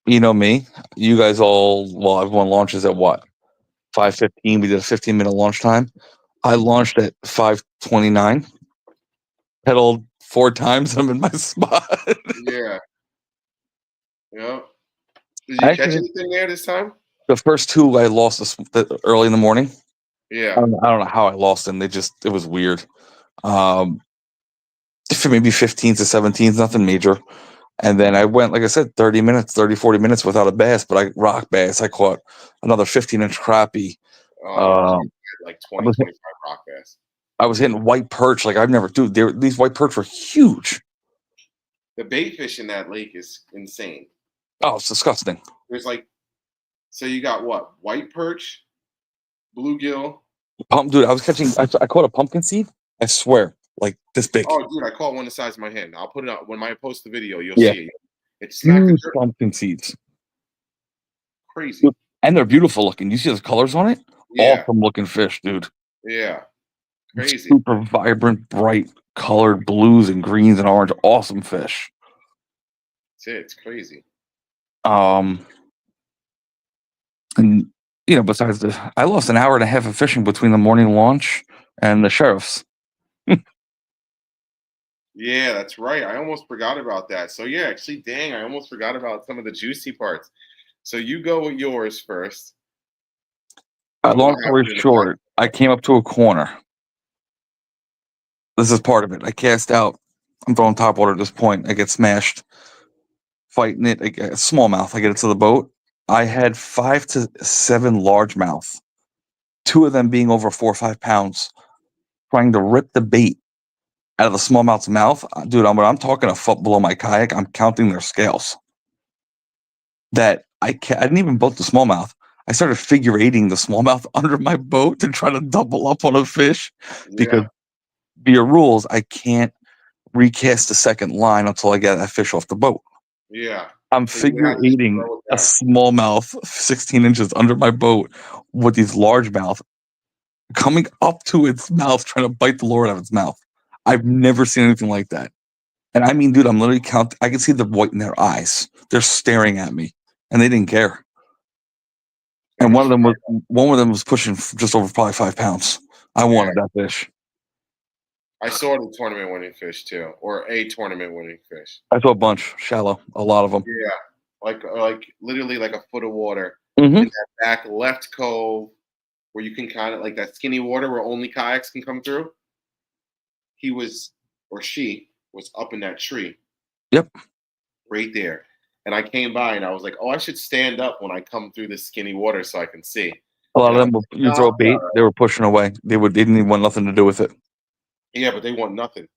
you know me, you guys everyone launches at what? 5:15. We did a 15-minute launch time. I launched at 5:29. Pedaled 4 times. I'm in my spot. Yeah. Yeah. Did you catch anything there this time? The first 2 I lost early in the morning. Yeah. I don't know how I lost them. It was weird. For maybe 15s to 17s, nothing major. And then I went, like I said, 30, 40 minutes without a bass, but I rock bass. I caught another 15-inch crappie. Like 20, 25 rock bass. I was hitting white perch like I've never do. These white perch were huge. The bait fish in that lake is insane. Oh, it's disgusting. There's so you got what? White perch, bluegill. Dude, I caught a pumpkin seed. I swear, like this big. Oh, dude, I caught one the size of my hand. I'll put it up when I post the video. You'll see it. It's huge pumpkin seeds. Crazy. And they're beautiful looking. You see the colors on it? Yeah. Awesome looking fish, dude. Yeah. Crazy. Super vibrant, bright colored blues and greens and orange. Awesome fish. That's it. It's crazy. And besides I lost an hour and a half of fishing between the morning launch and the sheriff's. Yeah, that's right. I almost forgot about that. So yeah, actually, dang, I almost forgot about some of the juicy parts. So you go with yours first. Long story short, I came up to a corner. This is part of it. I cast out. I'm throwing topwater at this point. I get smashed. Fighting it. I get smallmouth. I get it to the boat. I had 5 to 7 largemouth. 2 of them being over 4 or 5 pounds, trying to rip the bait out of the smallmouth's mouth. Dude, when I'm talking a foot below my kayak, I'm counting their scales. That I didn't even boat the smallmouth. I started figure 8ing the smallmouth under my boat to try to double up on a fish because via rules, I can't recast the second line until I get that fish off the boat. Yeah. I'm figure 8ing a smallmouth 16 inches under my boat with these largemouth coming up to its mouth, trying to bite the Lord out of its mouth. I've never seen anything like that. And I mean, dude, I'm literally counting. I can see the white in their eyes. They're staring at me, and they didn't care. And one of them was pushing just over probably 5 pounds. I wanted that fish. I saw the tournament winning fish too, or a tournament winning fish. I saw a bunch, shallow, a lot of them. Yeah, like literally like a foot of water Mm-hmm. in that back left cove where you can kind of like that skinny water where only kayaks can come through. He was, or she was up in that tree. Yep. Right there. And I came by and I was like, oh, I should stand up when I come through this skinny water so I can see. A lot of them, you throw a bait, they were pushing away. They didn't even want nothing to do with it. Yeah, but they want nothing.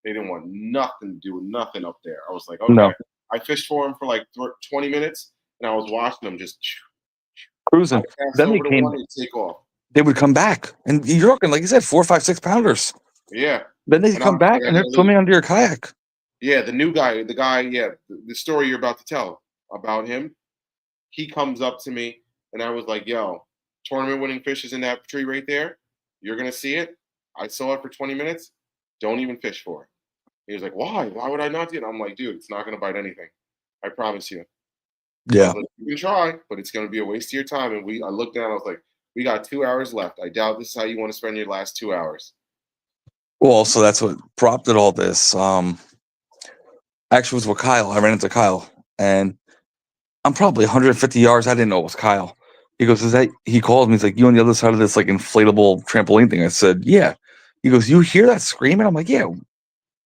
They didn't want nothing to do with nothing up there. I was like, okay. No. I fished for them for like 20 minutes, and I was watching them just cruising. Then they came. Take off. They would come back, and you're looking, like you said, 4, 5, 6 pounders. Yeah. Then they come back, and they're swimming under your kayak. Yeah, the new guy, the story you're about to tell about him, he comes up to me, and I was like, yo, tournament winning fish is in that tree right there. You're going to see it. I saw it for 20 minutes. Don't even fish for it. He was like, why? Why would I not do it? I'm like, dude, it's not going to bite anything. I promise you. Yeah. Like, you can try, but it's going to be a waste of your time. And I looked down, I was like, we got 2 hours left. I doubt this is how you want to spend your last 2 hours. Well, so that's what prompted all this. Actually, it was with Kyle. I ran into Kyle, and I'm probably 150 yards. I didn't know it was Kyle. He goes, he called me. He's like, you on the other side of this like inflatable trampoline thing? I said, yeah. He goes, you hear that screaming? I'm like, yeah.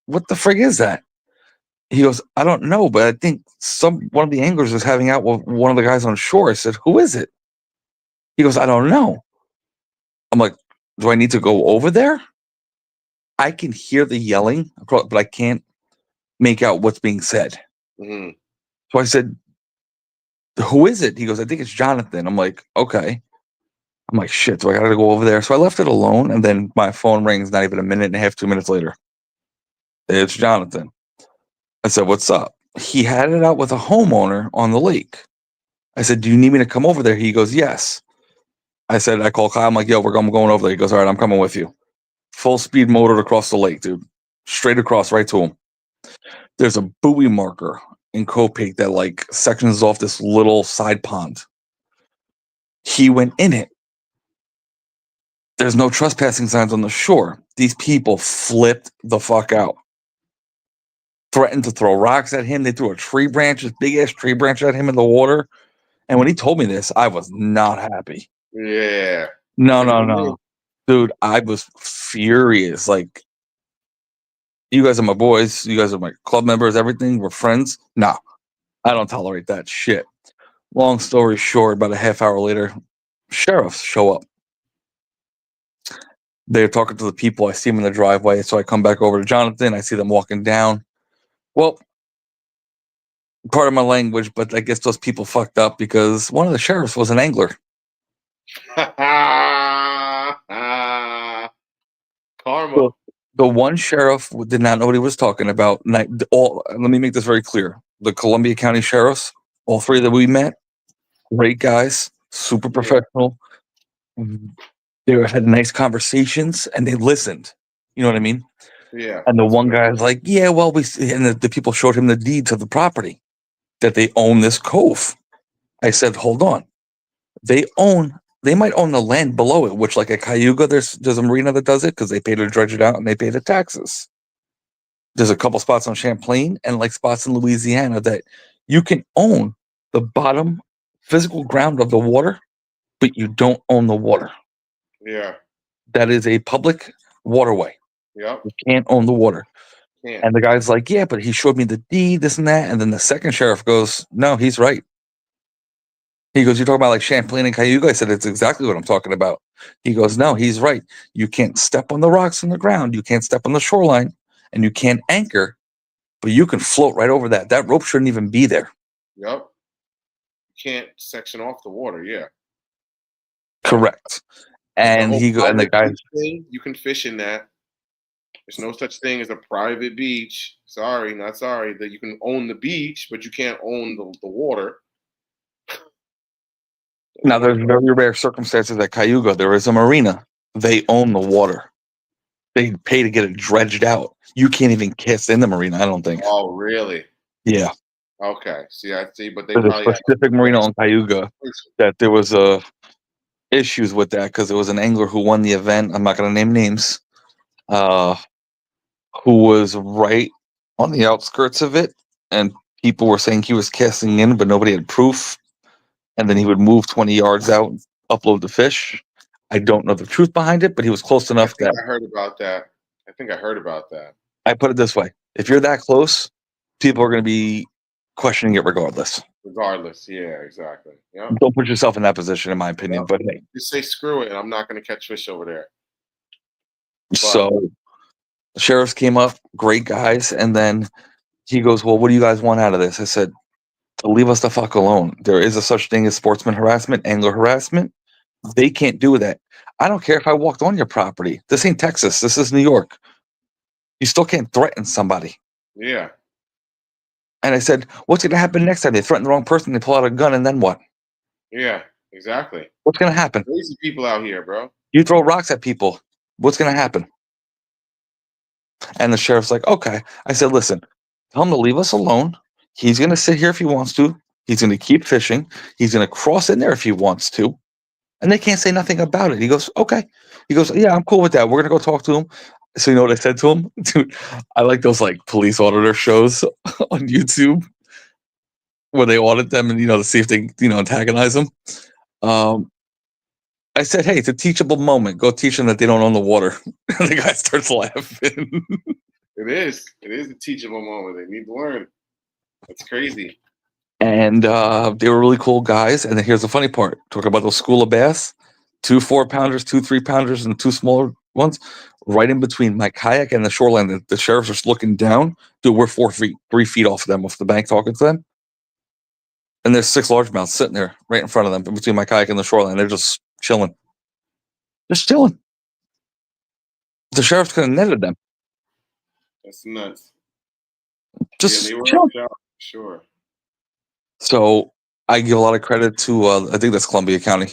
What the frig is that? He goes, I don't know, but I think one of the anglers is having out with one of the guys on shore. I said, who is it? He goes, I don't know. I'm like, do I need to go over there? I can hear the yelling, but I can't make out what's being said. Mm-hmm. So I said, who is it? He goes, I think it's Jonathan. I'm like, okay. I'm like, shit, so I gotta go over there. So I left it alone, and then my phone rings not even a minute and a half, 2 minutes later. It's Jonathan. I said, what's up? He had it out with a homeowner on the lake. I said, do you need me to come over there? He goes, yes. I said, I call Kyle. I'm like, yo, I'm going over there. He goes, all right, I'm coming with you. Full speed motored across the lake, dude. Straight across, right to him. There's a buoy marker in Copake that like sections off this little side pond. He went in it. There's no trespassing signs on the shore. These people flipped the fuck out. Threatened to throw rocks at him. They threw a tree branch, this big ass tree branch at him in the water. And when he told me this, I was not happy. Yeah. No. Dude, I was furious. Like, you guys are my boys. You guys are my club members, everything. We're friends. No, I don't tolerate that shit. Long story short, about a half hour later, sheriffs show up. They're talking to the people. I see them in the driveway. So I come back over to Jonathan. I see them walking down. Well, part of my language, but I guess those people fucked up because one of the sheriffs was an angler. Karma. So the one sheriff did not know what he was talking about. Let me make this very clear. The Columbia County sheriffs, all three that we met, great guys, super professional. They had nice conversations and they listened. You know what I mean? Yeah. And the one guy was like, yeah, well, the people showed him the deed to the property that they own this cove. I said, hold on. They might own the land below it, which like at Cayuga, there's a marina that does it because they pay to dredge it out and they pay the taxes. There's a couple spots on Champlain and like spots in Louisiana that you can own the bottom physical ground of the water, but you don't own the water. Yeah. That is a public waterway. Yep. You can't own the water. Yeah. And the guy's like, yeah, but he showed me the deed, this and that. And then the second sheriff goes, no, he's right. He goes, you're talking about like Champlain and Cayuga? I said, it's exactly what I'm talking about. He goes, no, he's right. You can't step on the rocks on the ground. You can't step on the shoreline and you can't anchor, but you can float right over that. That rope shouldn't even be there. Yep. You can't section off the water. Yeah. Correct. And the guy, you can fish in that. There's no such thing as a private beach. Sorry, not sorry. That you can own the beach, but you can't own the water. Now, there's very rare circumstances at Cayuga. There is a marina. They own the water. They pay to get it dredged out. You can't even kiss in the marina, I don't think. Oh, really? Yeah. Okay. See, I see, but they There's a probably specific marina on Cayuga that there was issues with that because there was an angler who won the event. I'm not going to name names. Who was right on the outskirts of it, and people were saying he was casting in, but nobody had proof. And then he would move 20 yards out, and upload the fish. I don't know the truth behind it, but he was close enough that I heard about that. I think I heard about that. I put it this way: if you're that close, people are going to be questioning it regardless. Regardless, yeah, exactly. Yeah. Don't put yourself in that position, in my opinion. But hey, just say screw it, and I'm not going to catch fish over there. So the sheriffs came up, great guys, and then he goes, "Well, what do you guys want out of this?" I said, "To leave us the fuck alone. There is a such thing as sportsman harassment, angler harassment. They can't do that. I don't care if I walked on your property. This ain't Texas. This is New York. You still can't threaten somebody." Yeah. And I said, "What's going to happen next time? They threaten the wrong person, they pull out a gun, and then what? Yeah, exactly. What's going to happen? Crazy people out here, bro. You throw rocks at people. What's going to happen?" And the sheriff's like, "Okay." I said, "Listen, tell him to leave us alone. He's going to sit here if he wants to. He's going to keep fishing. He's going to cross in there if he wants to. And they can't say nothing about it." He goes, "Okay." He goes, "Yeah, I'm cool with that. We're going to go talk to him." So you know what I said to him? Dude, I like those like police auditor shows on YouTube where they audit them and, to see if they, antagonize them. I said, "Hey, it's a teachable moment. Go teach them that they don't own the water." And the guy starts laughing. It is. It is a teachable moment. They need to learn. That's crazy. And they were really cool guys. And then here's the funny part: talk about those school of bass, 2 4-pounders, 2 3-pounders, and 2 smaller ones, right in between my kayak and the shoreline. The sheriffs are looking down. Dude, we're 3 feet off of them, off the bank, talking to them. And there's 6 largemouths sitting there right in front of them, in between my kayak and the shoreline. They're just chilling. Just chilling. The sheriffs could have netted them. That's nuts. Just they were chilling. Sure. So I give a lot of credit to, I think that's Columbia County.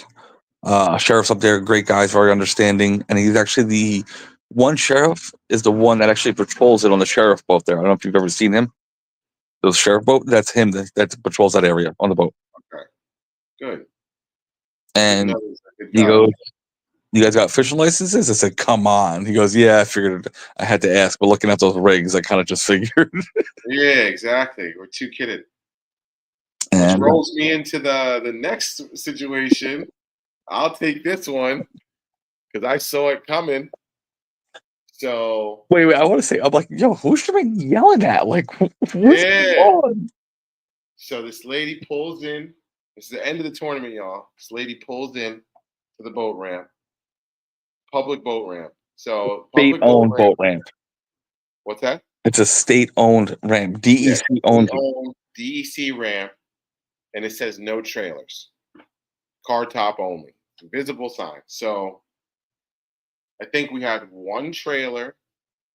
Sheriff's up there, great guys, very understanding. And he's actually the one sheriff is the one that actually patrols it on the sheriff boat there. I don't know if you've ever seen him. The sheriff boat, that's him that patrols that area on the boat. Okay. Good. And he goes, "You guys got fishing licenses?" I said, "Come on." He goes, "Yeah, I figured I had to ask, but looking at those rigs, I kind of just figured." Yeah, exactly. We're too kidded. And which rolls me into the next situation. I'll take this one because I saw it coming. So wait, I want to say, I'm like, yo, who's she been yelling at? Like, what's going on? So this lady pulls in. This is the end of the tournament, y'all. This lady pulls in to the boat ramp, public boat ramp. So State-owned boat ramp. What's that? It's a state-owned ramp. DEC owns it. DEC ramp, and it says no trailers, car top only, visible sign. So I think we had one trailer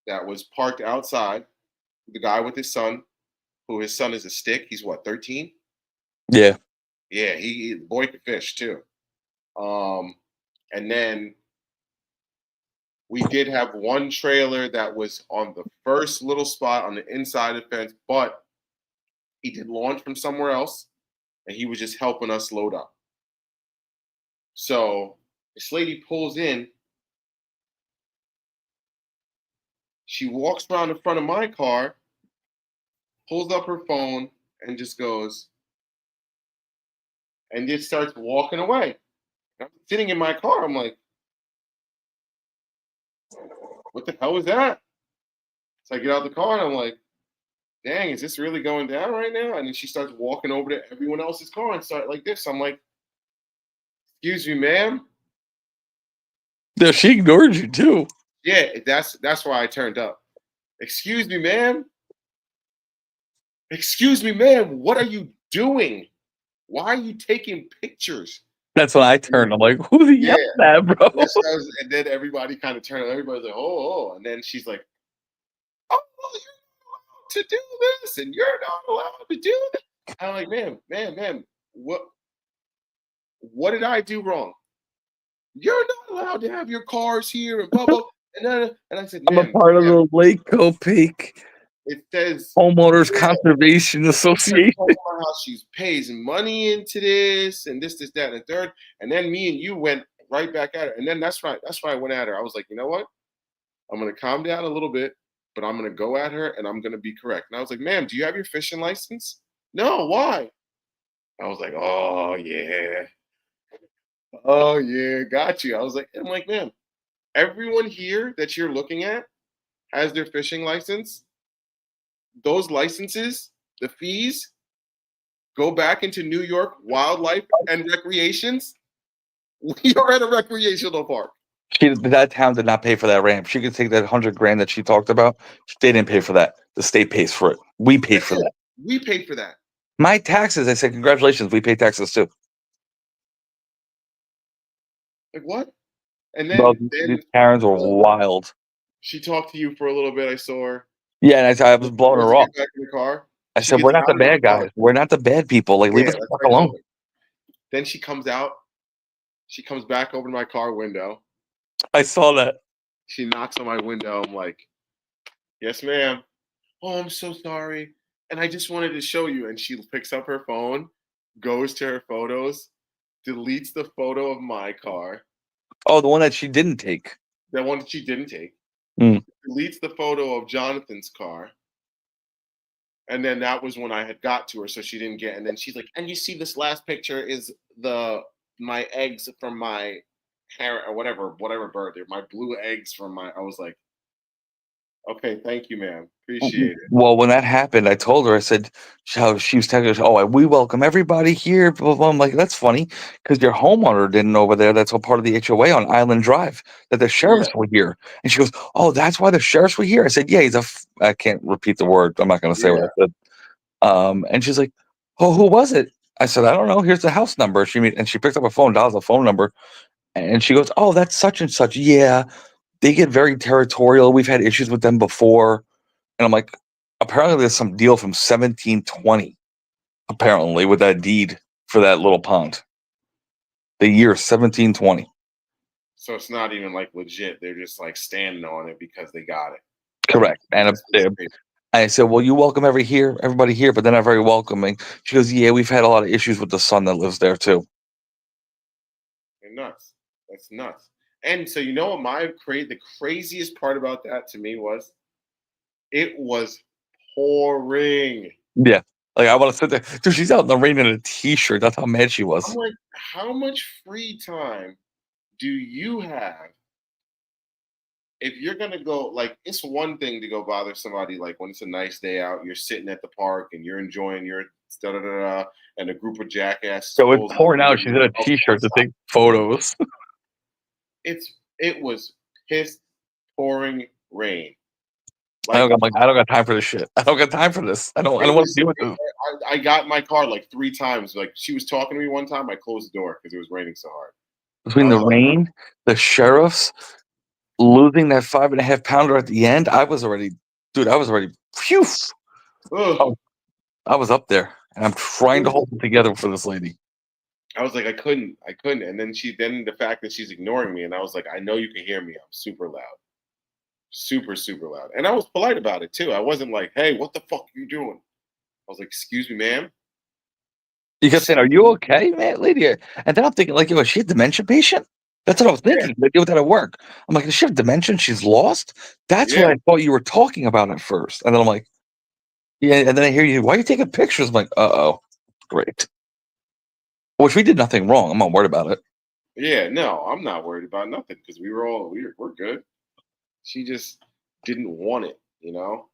that was parked outside. The guy with his son, who his son is a stick. He's what, 13? Yeah. Yeah, the boy could fish too. And then we did have one trailer that was on the first little spot on the inside of the fence, but he did launch from somewhere else, and he was just helping us load up. So this lady pulls in. She walks around the front of my car, pulls up her phone, and just goes, and just starts walking away. I'm sitting in my car. I'm like, what the hell was that? So I get out of the car and I'm like, dang, is this really going down right now? And then she starts walking over to everyone else's car and start like this. I'm like, excuse me, ma'am. No, she ignored you too. Yeah, that's why I turned up. Excuse me, ma'am. Excuse me, ma'am. What are you doing? Why are you taking pictures? That's when I turned. I'm like, who's he yelling at, bro? And then everybody kind of turned. Everybody's like, oh. And then she's like, oh, you're not allowed to do this. And you're not allowed to do that. I'm like, ma'am, what did I do wrong? You're not allowed to have your cars here and blah, blah. And I said, I'm a ma'am, part of the Lake Copake it says Homeowners yeah, Conservation she started Association. talking about how she pays money into this and this, that, and the third. And then me and you went right back at her. And then that's why I went at her. I was like, you know what? I'm gonna calm down a little bit, but I'm gonna go at her and I'm gonna be correct. And I was like, ma'am, do you have your fishing license? No, why? I was like, oh yeah. Oh yeah, got you. I'm like, ma'am, everyone here that you're looking at has their fishing license. Those licenses, the fees go back into New York wildlife and recreations. We are at a recreational park. That town did not pay for that ramp. She could take that $100,000 that she talked about. They didn't pay for that. The state pays for it. We paid for that. We paid for that. My taxes. I said, congratulations. We pay taxes too. Like what? And Bro, then these Karens were wild. she talked to you for a little bit. I saw her. Yeah, and I was blowing her off. Back in the car. I She said, gets we're not the out of bad guys. We're not the bad people. Like, leave us the fuck alone. Then she comes out. She comes back over to my car window. I saw that. She knocks on my window. I'm like, yes, ma'am. Oh, I'm so sorry. And I just wanted to show you. And she picks up her phone, goes to her photos, deletes the photo of my car. Oh, the one that she didn't take. That one that she didn't take. Deletes the photo of Jonathan's car. And then that was when I had got to her, so she didn't get. And then she's like, and you see this last picture is my eggs from my hair or whatever bird. They're my blue eggs from my. I was like, okay, thank you, ma'am. Appreciate it. Well, when that happened, I told her, I said, how she was telling us, oh, we welcome everybody here. Blah, blah, blah. I'm like, that's funny because your homeowner didn't know over there. That's all part of the HOA on Island Drive that the sheriffs were here. And she goes, oh, that's why the sheriffs were here. I said, yeah, I can't repeat the word. I'm not going to say what I said. And she's like, oh, who was it? I said, I don't know. Here's the house number. And she picked up a phone, dials the phone number. And she goes, oh, that's such and such. Yeah, they get very territorial. We've had issues with them before. And I'm like, apparently there's some deal from 1720, apparently, with that deed for that little pond. The year 1720. So it's not even like legit. They're just like standing on it because they got it. Correct. And I said, well, you welcome everybody here, but they're not very welcoming. She goes, yeah, we've had a lot of issues with the son that lives there too. They're nuts. That's nuts. And so you know what the craziest part about that to me was? It was pouring. Yeah. Like, I want to sit there. Dude, she's out in the rain in a t-shirt. That's how mad she was. I'm like, how much free time do you have if you're going to go? Like, it's one thing to go bother somebody, like, when it's a nice day out, you're sitting at the park and you're enjoying your da-da-da-da, and a group of jackasses. So it's pouring out. She's in a t-shirt to take photos. It was piss pouring rain. Like, I don't got time for this shit. I don't got time for this. I don't want to deal with this. I got in my car like 3 times. Like, she was talking to me one time. I closed the door because it was raining so hard. Between the rain, the sheriffs, losing that 5.5 pounder at the end, I was already, phew. Oh, I was up there, and I'm trying to hold it together for this lady. I was like, I couldn't. And then the fact that she's ignoring me, and I was like, I know you can hear me. I'm super loud. Super, super loud. And I was polite about it too. I wasn't like, hey, what the fuck are you doing? I was like, excuse me, ma'am. You kept saying, are you okay, man, lady? And then I'm thinking, like, is she a dementia patient? That's what I was thinking. I deal with that at work. I'm like, does she have dementia? She's lost? That's what I thought you were talking about at first. And then I'm like, yeah. And then I hear you, why are you taking pictures? I'm like, uh-oh, great. Which we did nothing wrong. I'm not worried about it. Yeah, no, I'm not worried about nothing because we're good. She just didn't want it, you know?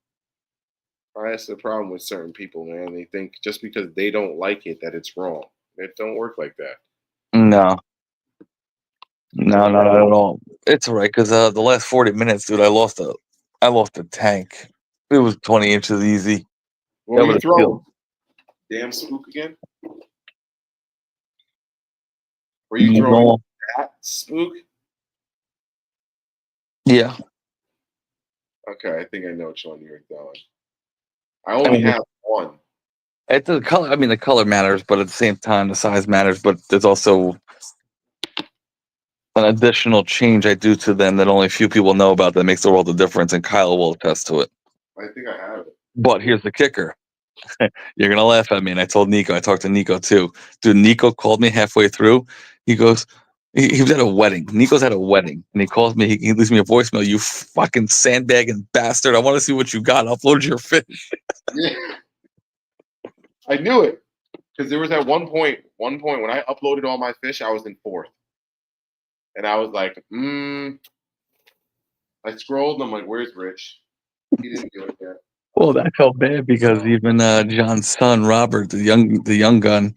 That's the problem with certain people, man. They think just because they don't like it that it's wrong. It don't work like that. No, not at all. It's all right because the last 40 minutes, dude, I lost a tank. It was 20 inches easy. What were you throwing? Damn spook again? Were you throwing that spook? Yeah. Okay, I think I know which one you were throwing. I only have one. It's the color. I mean, the color matters, but at the same time, the size matters. But there's also an additional change I do to them that only a few people know about that makes the world of difference, and Kyle will attest to it. I think I have it. But here's the kicker. You're going to laugh at me, and I told Nico. I talked to Nico, too. Dude, Nico called me halfway through. He goes, he was at a wedding. Nico's at a wedding, and he calls me. He leaves me a voicemail. You fucking sandbagging bastard. I want to see what you got. Upload your fish. Yeah. I knew it. Because there was at one point when I uploaded all my fish, I was in 4th. And I was like, I scrolled and I'm like, where's Rich? He didn't do it yet. Well, I felt bad because even John's son, Robert, the young gun,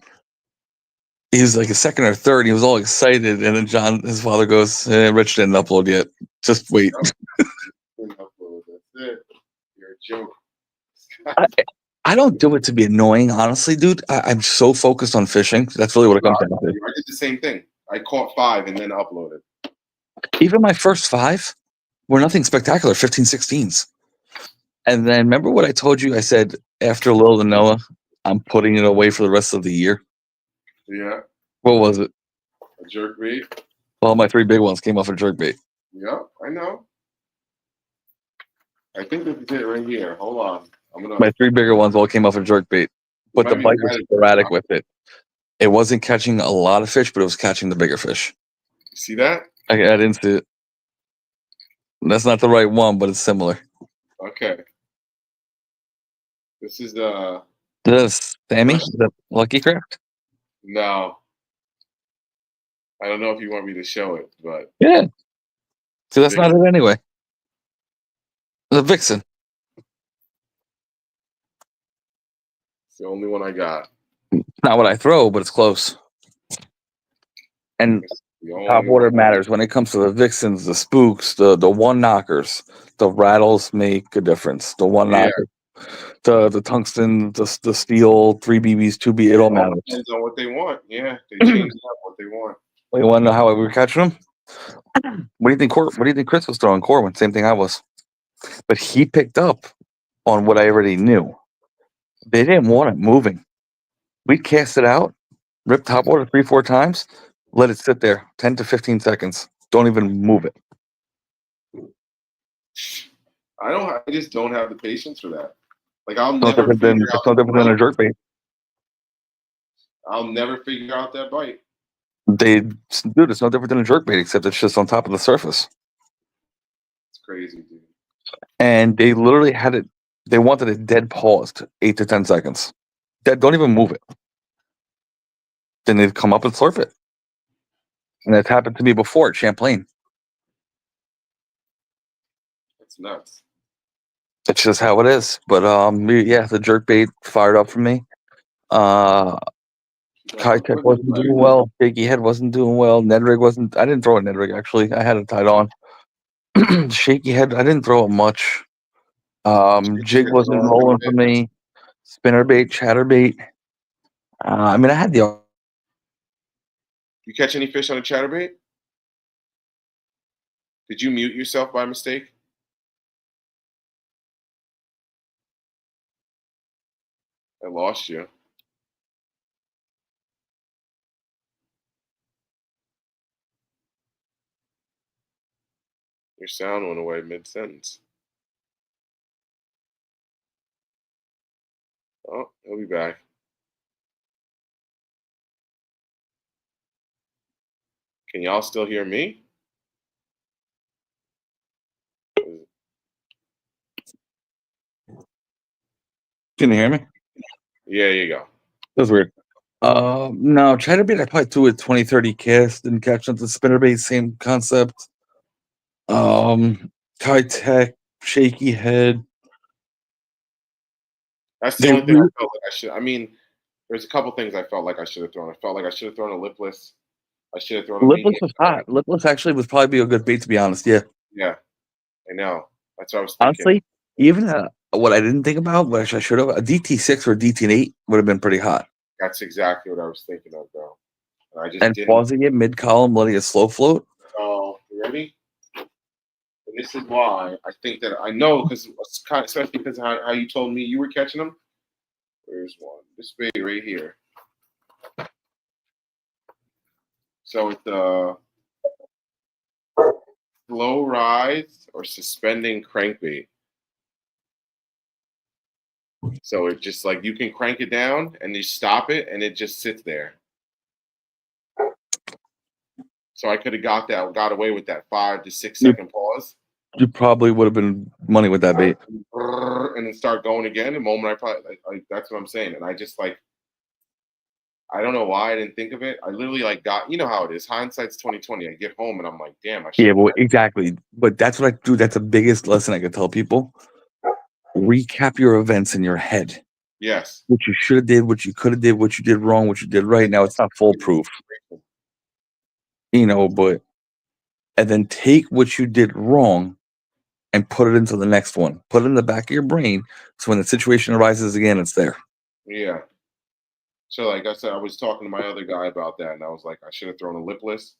he was like a 2nd or 3rd. He was all excited. And then John, his father goes, Rich didn't upload yet. Just wait. Didn't upload. That's it. You're a joke. I don't do it to be annoying, honestly, dude. I'm so focused on fishing. That's really what it comes down to. I did the same thing. I caught 5 and then uploaded. Even my first 5 were nothing spectacular, 15, 16s. And then remember what I told you? I said, after Lil and Noah, I'm putting it away for the rest of the year. Yeah. What was it? A jerk bait. Well, my 3 big ones came off a jerk bait. Yeah, I know. I think this is it right here. Hold on. My 3 bigger ones all came off a jerk bait. But the bite was sporadic with it. It wasn't catching a lot of fish, but it was catching the bigger fish. See that? I didn't see it. That's not the right one, but it's similar. Okay. This is Sammy? The Lucky Craft? No. I don't know if you want me to show it, but yeah. So that's not it anyway. The Vixen. It's the only one I got. Not what I throw, but it's close. And top water matters when it comes to the Vixens, the spooks, the one knockers. The rattles make a difference. The one knocker, the tungsten, the steel, 3 BBs, 2 B, it all matters. Depends on what they want. Yeah, they change up what they want. You want to know how we were catching them? What do you think? What do you think Chris was throwing? Corwin, same thing I was, but he picked up on what I already knew. They didn't want it moving. We'd cast it out, rip top water 3-4 times, let it sit there 10 to 15 seconds. Don't even move it. I just don't have the patience for that. Like I'll never figure out. It's no different than a jerk bait. I'll never figure out that bite. Dude, it's no different than a jerk bait, except it's just on top of the surface. It's crazy, dude. And they literally had it. They wanted it dead paused, 8 to 10 seconds. Don't even move it. Then they'd come up and slurp it. And that's happened to me before at Champlain. That's nuts. It's just how it is. But yeah, the jerk bait fired up for me. Kitech wasn't doing well. Shaky Head wasn't doing well. Ned Rig wasn't. I didn't throw a Ned Rig actually. I had it tied on. Shaky Head, I didn't throw it much. Jig wasn't rolling for me. Spinnerbait, chatterbait. I mean, I had the. You catch any fish on a chatterbait? Did you mute yourself by mistake? I lost you. Your sound went away mid-sentence. Oh, he'll be back. Can y'all still hear me? Can you hear me? Yeah, you go. That's weird. No, chatterbait, I probably threw a 20-30 cast, didn't catch something. Spinnerbait, same concept. Kitech, Shaky Head. That's the only thing I felt like I should. I mean, there's a couple things I felt like I should have thrown. I felt like I should have thrown a lipless. I should have thrown a lipless was hot. Lipless actually would probably be a good bait, to be honest. Yeah. Yeah, I know. That's what I was thinking. Honestly, even what I didn't think about, which I should have, a DT6 or a DT8 would have been pretty hot. That's exactly what I was thinking of, bro. And I just didn't. Pausing it mid-column, letting it slow float. Oh, you ready? And this is why I think that I know, because especially because of how you told me you were catching them. Where's one? This bait right here. So it's slow rise or suspending crankbait. So it just like you can crank it down and you stop it and it just sits there. So I could have got away with that 5 to 6 second pause. You probably would have been money with that bait. And then start going again. The moment I probably like that's what I'm saying. And I just like I don't know why I didn't think of it. I literally like got, you know how it is. Hindsight's 2020. I get home and I'm like, damn, I should. Yeah, well, exactly. But that's what I do. That's the biggest lesson I could tell people. Recap your events in your head. Yes. What you should have did, what you could have did, what you did wrong, what you did right. Now it's not foolproof. But and then take what you did wrong and put it into the next one. Put it in the back of your brain so when the situation arises again, it's there. Yeah. So like I said, I was talking to my other guy about that, and I was like, I should have thrown a lipless.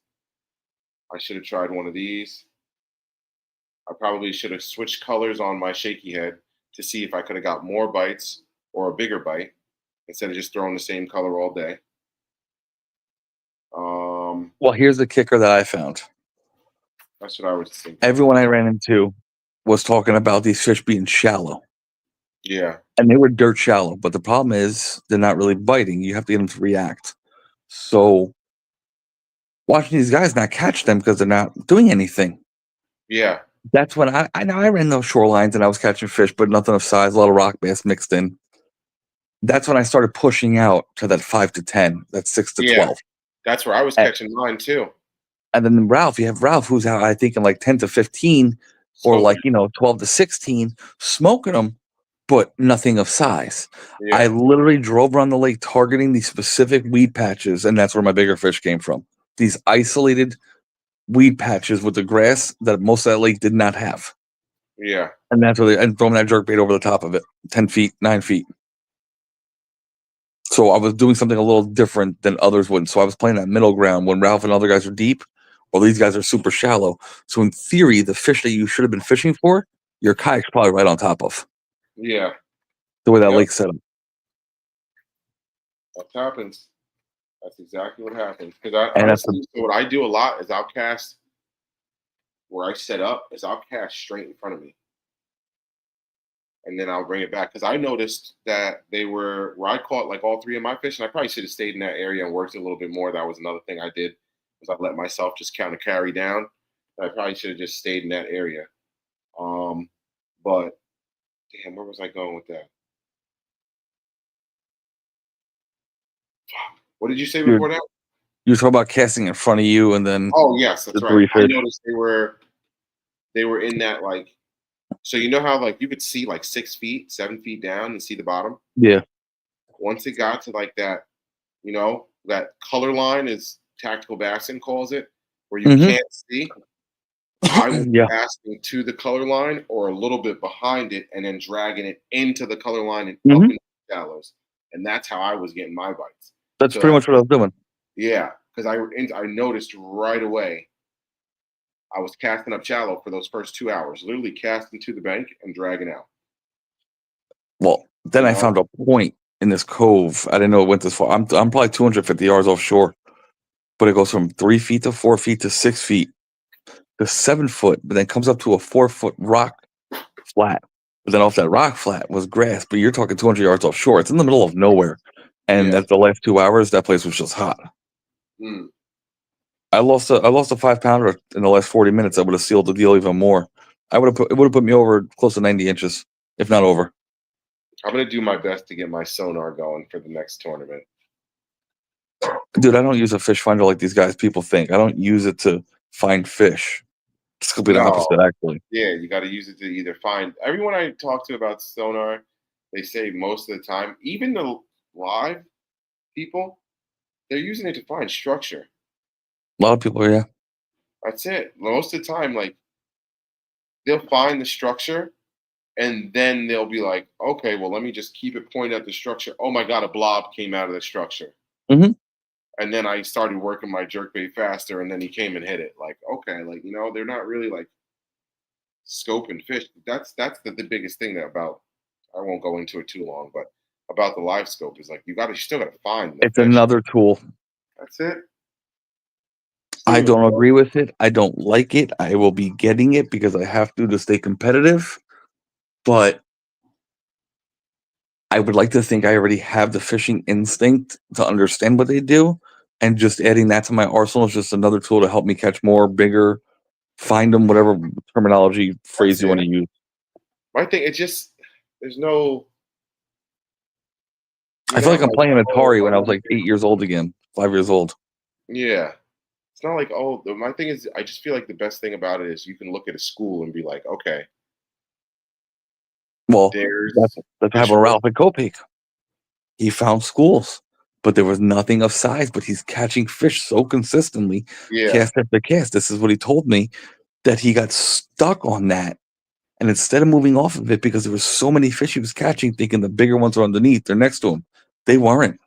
I should have tried one of these. I probably should have switched colors on my shaky head to see if I could have got more bites or a bigger bite instead of just throwing the same color all day. Well, here's the kicker that I found. That's what I was thinking. Everyone I ran into was talking about these fish being shallow. Yeah. And they were dirt shallow, but the problem is they're not really biting. You have to get them to react. So watching these guys not catch them because they're not doing anything. Yeah. That's when I ran those shorelines and I was catching fish, but nothing of size, a lot of rock bass mixed in. That's when I started pushing out to that 5 to 10, that 6 to 12. That's where I was catching mine too. And then you have Ralph, who's out, I think, in like 10 to 15 or like, 12 to 16, smoking them, but nothing of size. Yeah. I literally drove around the lake targeting these specific weed patches, and that's where my bigger fish came from. These isolated weed patches with the grass that most of that lake did not have. Yeah. And that's where and throwing that jerkbait over the top of it, 10 feet, 9 feet. So I was doing something a little different than others wouldn't. So I was playing that middle ground when Ralph and other guys are deep, or these guys are super shallow. So in theory, the fish that you should have been fishing for, your kayak's probably right on top of. Yeah. The way that lake's set up. That happens. That's exactly what happens. Because honestly, so what I do a lot is I'll cast where I set up is I'll cast straight in front of me. And then I'll bring it back. Because I noticed that they were where I caught like all 3 of my fish, and I probably should have stayed in that area and worked a little bit more. That was another thing I did, was I let myself just kind of carry down. I probably should have just stayed in that area. But damn, where was I going with that? What did you say before that? You were talking about casting in front of you, and then yes, that's right. I noticed they were in that like, so you know how like you could see like 6 feet, 7 feet down and see the bottom. Yeah. Once it got to like that, that color line, is Tactical Bassin calls it, where you can't see. I was casting to the color line or a little bit behind it, and then dragging it into the color line and up into the shallows, and that's how I was getting my bites. That's pretty much what I was doing. Yeah, because I noticed right away I was casting up shallow for those first 2 hours, literally casting to the bank and dragging out. Well, then I found a point in this cove. I didn't know it went this far. I'm probably 250 yards offshore, but it goes from 3 feet to 4 feet to 6 feet to 7 foot, but then comes up to a 4-foot rock flat. But then off that rock flat was grass, but you're talking 200 yards offshore. It's in the middle of nowhere. And at the last 2 hours, that place was just hot. I lost a 5-pounder in the last 40 minutes. I would have sealed the deal even more. It would have put me over close to 90 inches, if not over. I'm gonna do my best to get my sonar going for the next tournament. Dude, I don't use a fish finder like these guys people think. I don't use it to find fish. It's completely opposite, actually. Yeah, you got to use it to either find. Everyone I talk to about sonar, they say most of the time, even the live people, they're using it to find structure. A lot of people, yeah. That's it. Most of the time, like, they'll find the structure, and then they'll be like, okay, well, let me just keep it pointed at the structure. Oh my God, a blob came out of the structure. And then I started working my jerkbait faster, and then he came and hit it. Like, okay, like, they're not really like scoping fish. That's the biggest thing about, I won't go into it too long, but about the live scope is like, you still gotta find the fish. It's another tool. That's it. I don't agree with it. I don't like it. I will be getting it because I have to stay competitive. But I would like to think I already have the fishing instinct to understand what they do. And just adding that to my arsenal is just another tool to help me catch more, bigger, find them, whatever terminology, phrase you want to use. My thing, it's just, there's no. I feel like I'm playing Atari when I was like 8 years old again, 5 years old. Yeah. It's not like, oh, my thing is, I just feel like the best thing about it is you can look at a school and be like, okay. Well, that's what happened with Ralph at Copake. He found schools, but there was nothing of size, but he's catching fish so consistently, cast after cast. This is what he told me, that he got stuck on that. And instead of moving off of it, because there were so many fish he was catching, thinking the bigger ones are underneath, they're next to him. They weren't.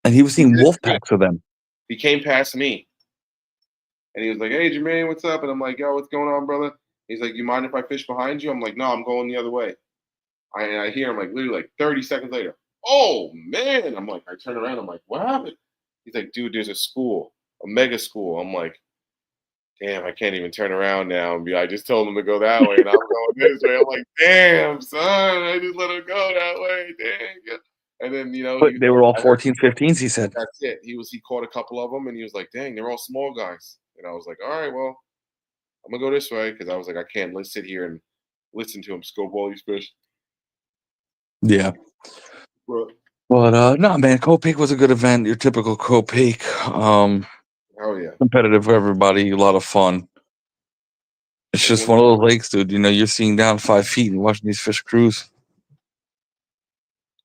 And he was seeing wolf packs of them. He came past me. And he was like, hey, Jermaine, what's up? And I'm like, yo, what's going on, brother? He's like, you mind if I fish behind you? I'm like, no, I'm going the other way. I hear him like literally like 30 seconds later. Oh, man. I'm like, I turn around. I'm like, what happened? He's like, dude, there's a school, a mega school. I'm like, damn, I can't even turn around now and be. I just told him to go that way, and I'm going this way. I'm like, damn, son, I just let him go that way. Dang. And then but they were all 14, 15s. He said that's it. He caught a couple of them, and he was like, dang, they're all small guys. And I was like, all right, well, I'm gonna go this way because I was like, I can't sit here and listen to him scope all these fish. Yeah. But no, man, Copake was a good event. Your typical Copake. Oh yeah, competitive for everybody. A lot of fun. It's just one of those lakes, dude. You know, you're seeing down 5 feet and watching these fish cruise.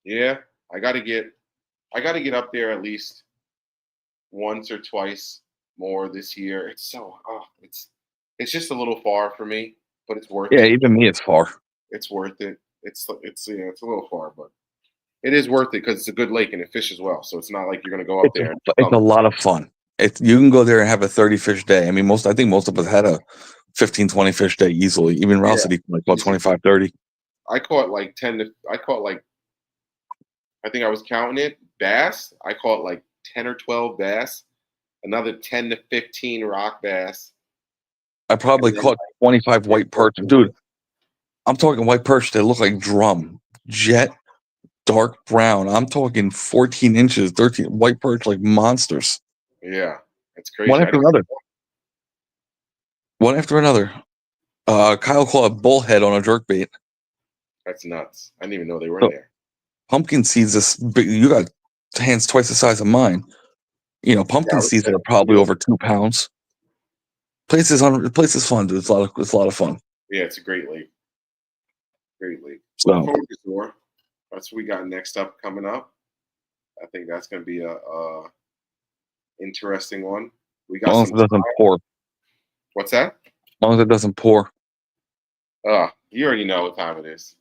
Yeah, I got to get up there at least once or twice more this year. It's so it's just a little far for me, but it's worth it. Yeah, even me, it's far. It's worth it. It's it's a little far, but it is worth it because it's a good lake and it fishes well. So it's not like you're going to go up there. It's a lot of fun. You can go there and have a 30 fish day. I mean, I think most of us had a 15, 20 fish day easily. Even Ralph said he like about 25, 30. I caught like 10 to, I think I was counting it, bass. I caught like 10 or 12 bass, another 10 to 15 rock bass. I probably caught 25 white perch. Dude, I'm talking white perch that look like drum, jet, dark brown. I'm talking 14 inches, 13 white perch, like monsters. Yeah, it's crazy. One after another. One after another. Kyle caught a bullhead on a jerkbait. That's nuts. I didn't even know they were in there. Pumpkin seeds, this big, you got hands twice the size of mine. You know, pumpkin seeds that are probably over 2 pounds. Place is fun, dude. It's a lot of fun. Yeah, it's a great lake. Great lake. So, that's what we got next up coming up. I think that's going to be a interesting one. We got. As long as it doesn't pour. What's that? As long as it doesn't pour. You already know what time it is.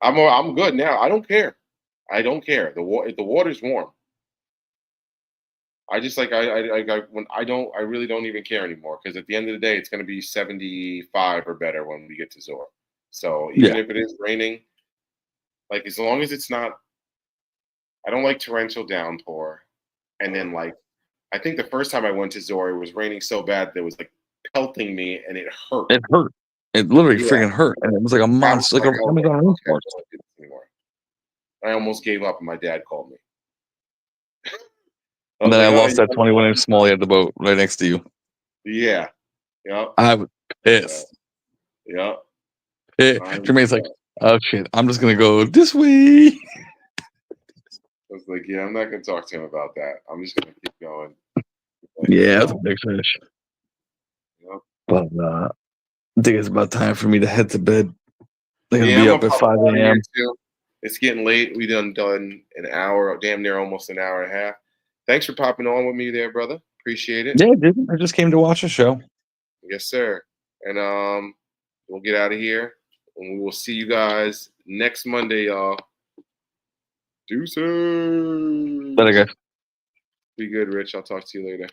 I'm good now. I don't care. The water's warm. I just like I really don't even care anymore because at the end of the day it's going to be 75 or better when we get to Zor. So even if it is raining, like as long as it's not, I don't like torrential downpour. And then like I think the first time I went to Zor, it was raining so bad that it was like pelting me and it hurt. It hurt. It literally freaking hurt, and it was like a monster, like a Amazon rainforest. I almost gave up, and my dad called me. And then I lost that 21-inch smallie at the boat right next to you. Yeah. Yep. I was pissed. Yep. Jermaine's like, oh shit, I'm just gonna go this way. I was like, yeah, I'm not gonna talk to him about that. I'm just gonna keep going. Yeah, that's a big fish. Yep. But I think it's about time for me to head to bed. I'm gonna be up at 5 a.m. It's getting late. We done an hour, damn near almost an hour and a half. Thanks for popping on with me there, brother. Appreciate it. Yeah, dude. I just came to watch a show. Yes, sir. And we'll get out of here. And we will see you guys next Monday, y'all. Deuces. Later, guys. Be good, Rich. I'll talk to you later.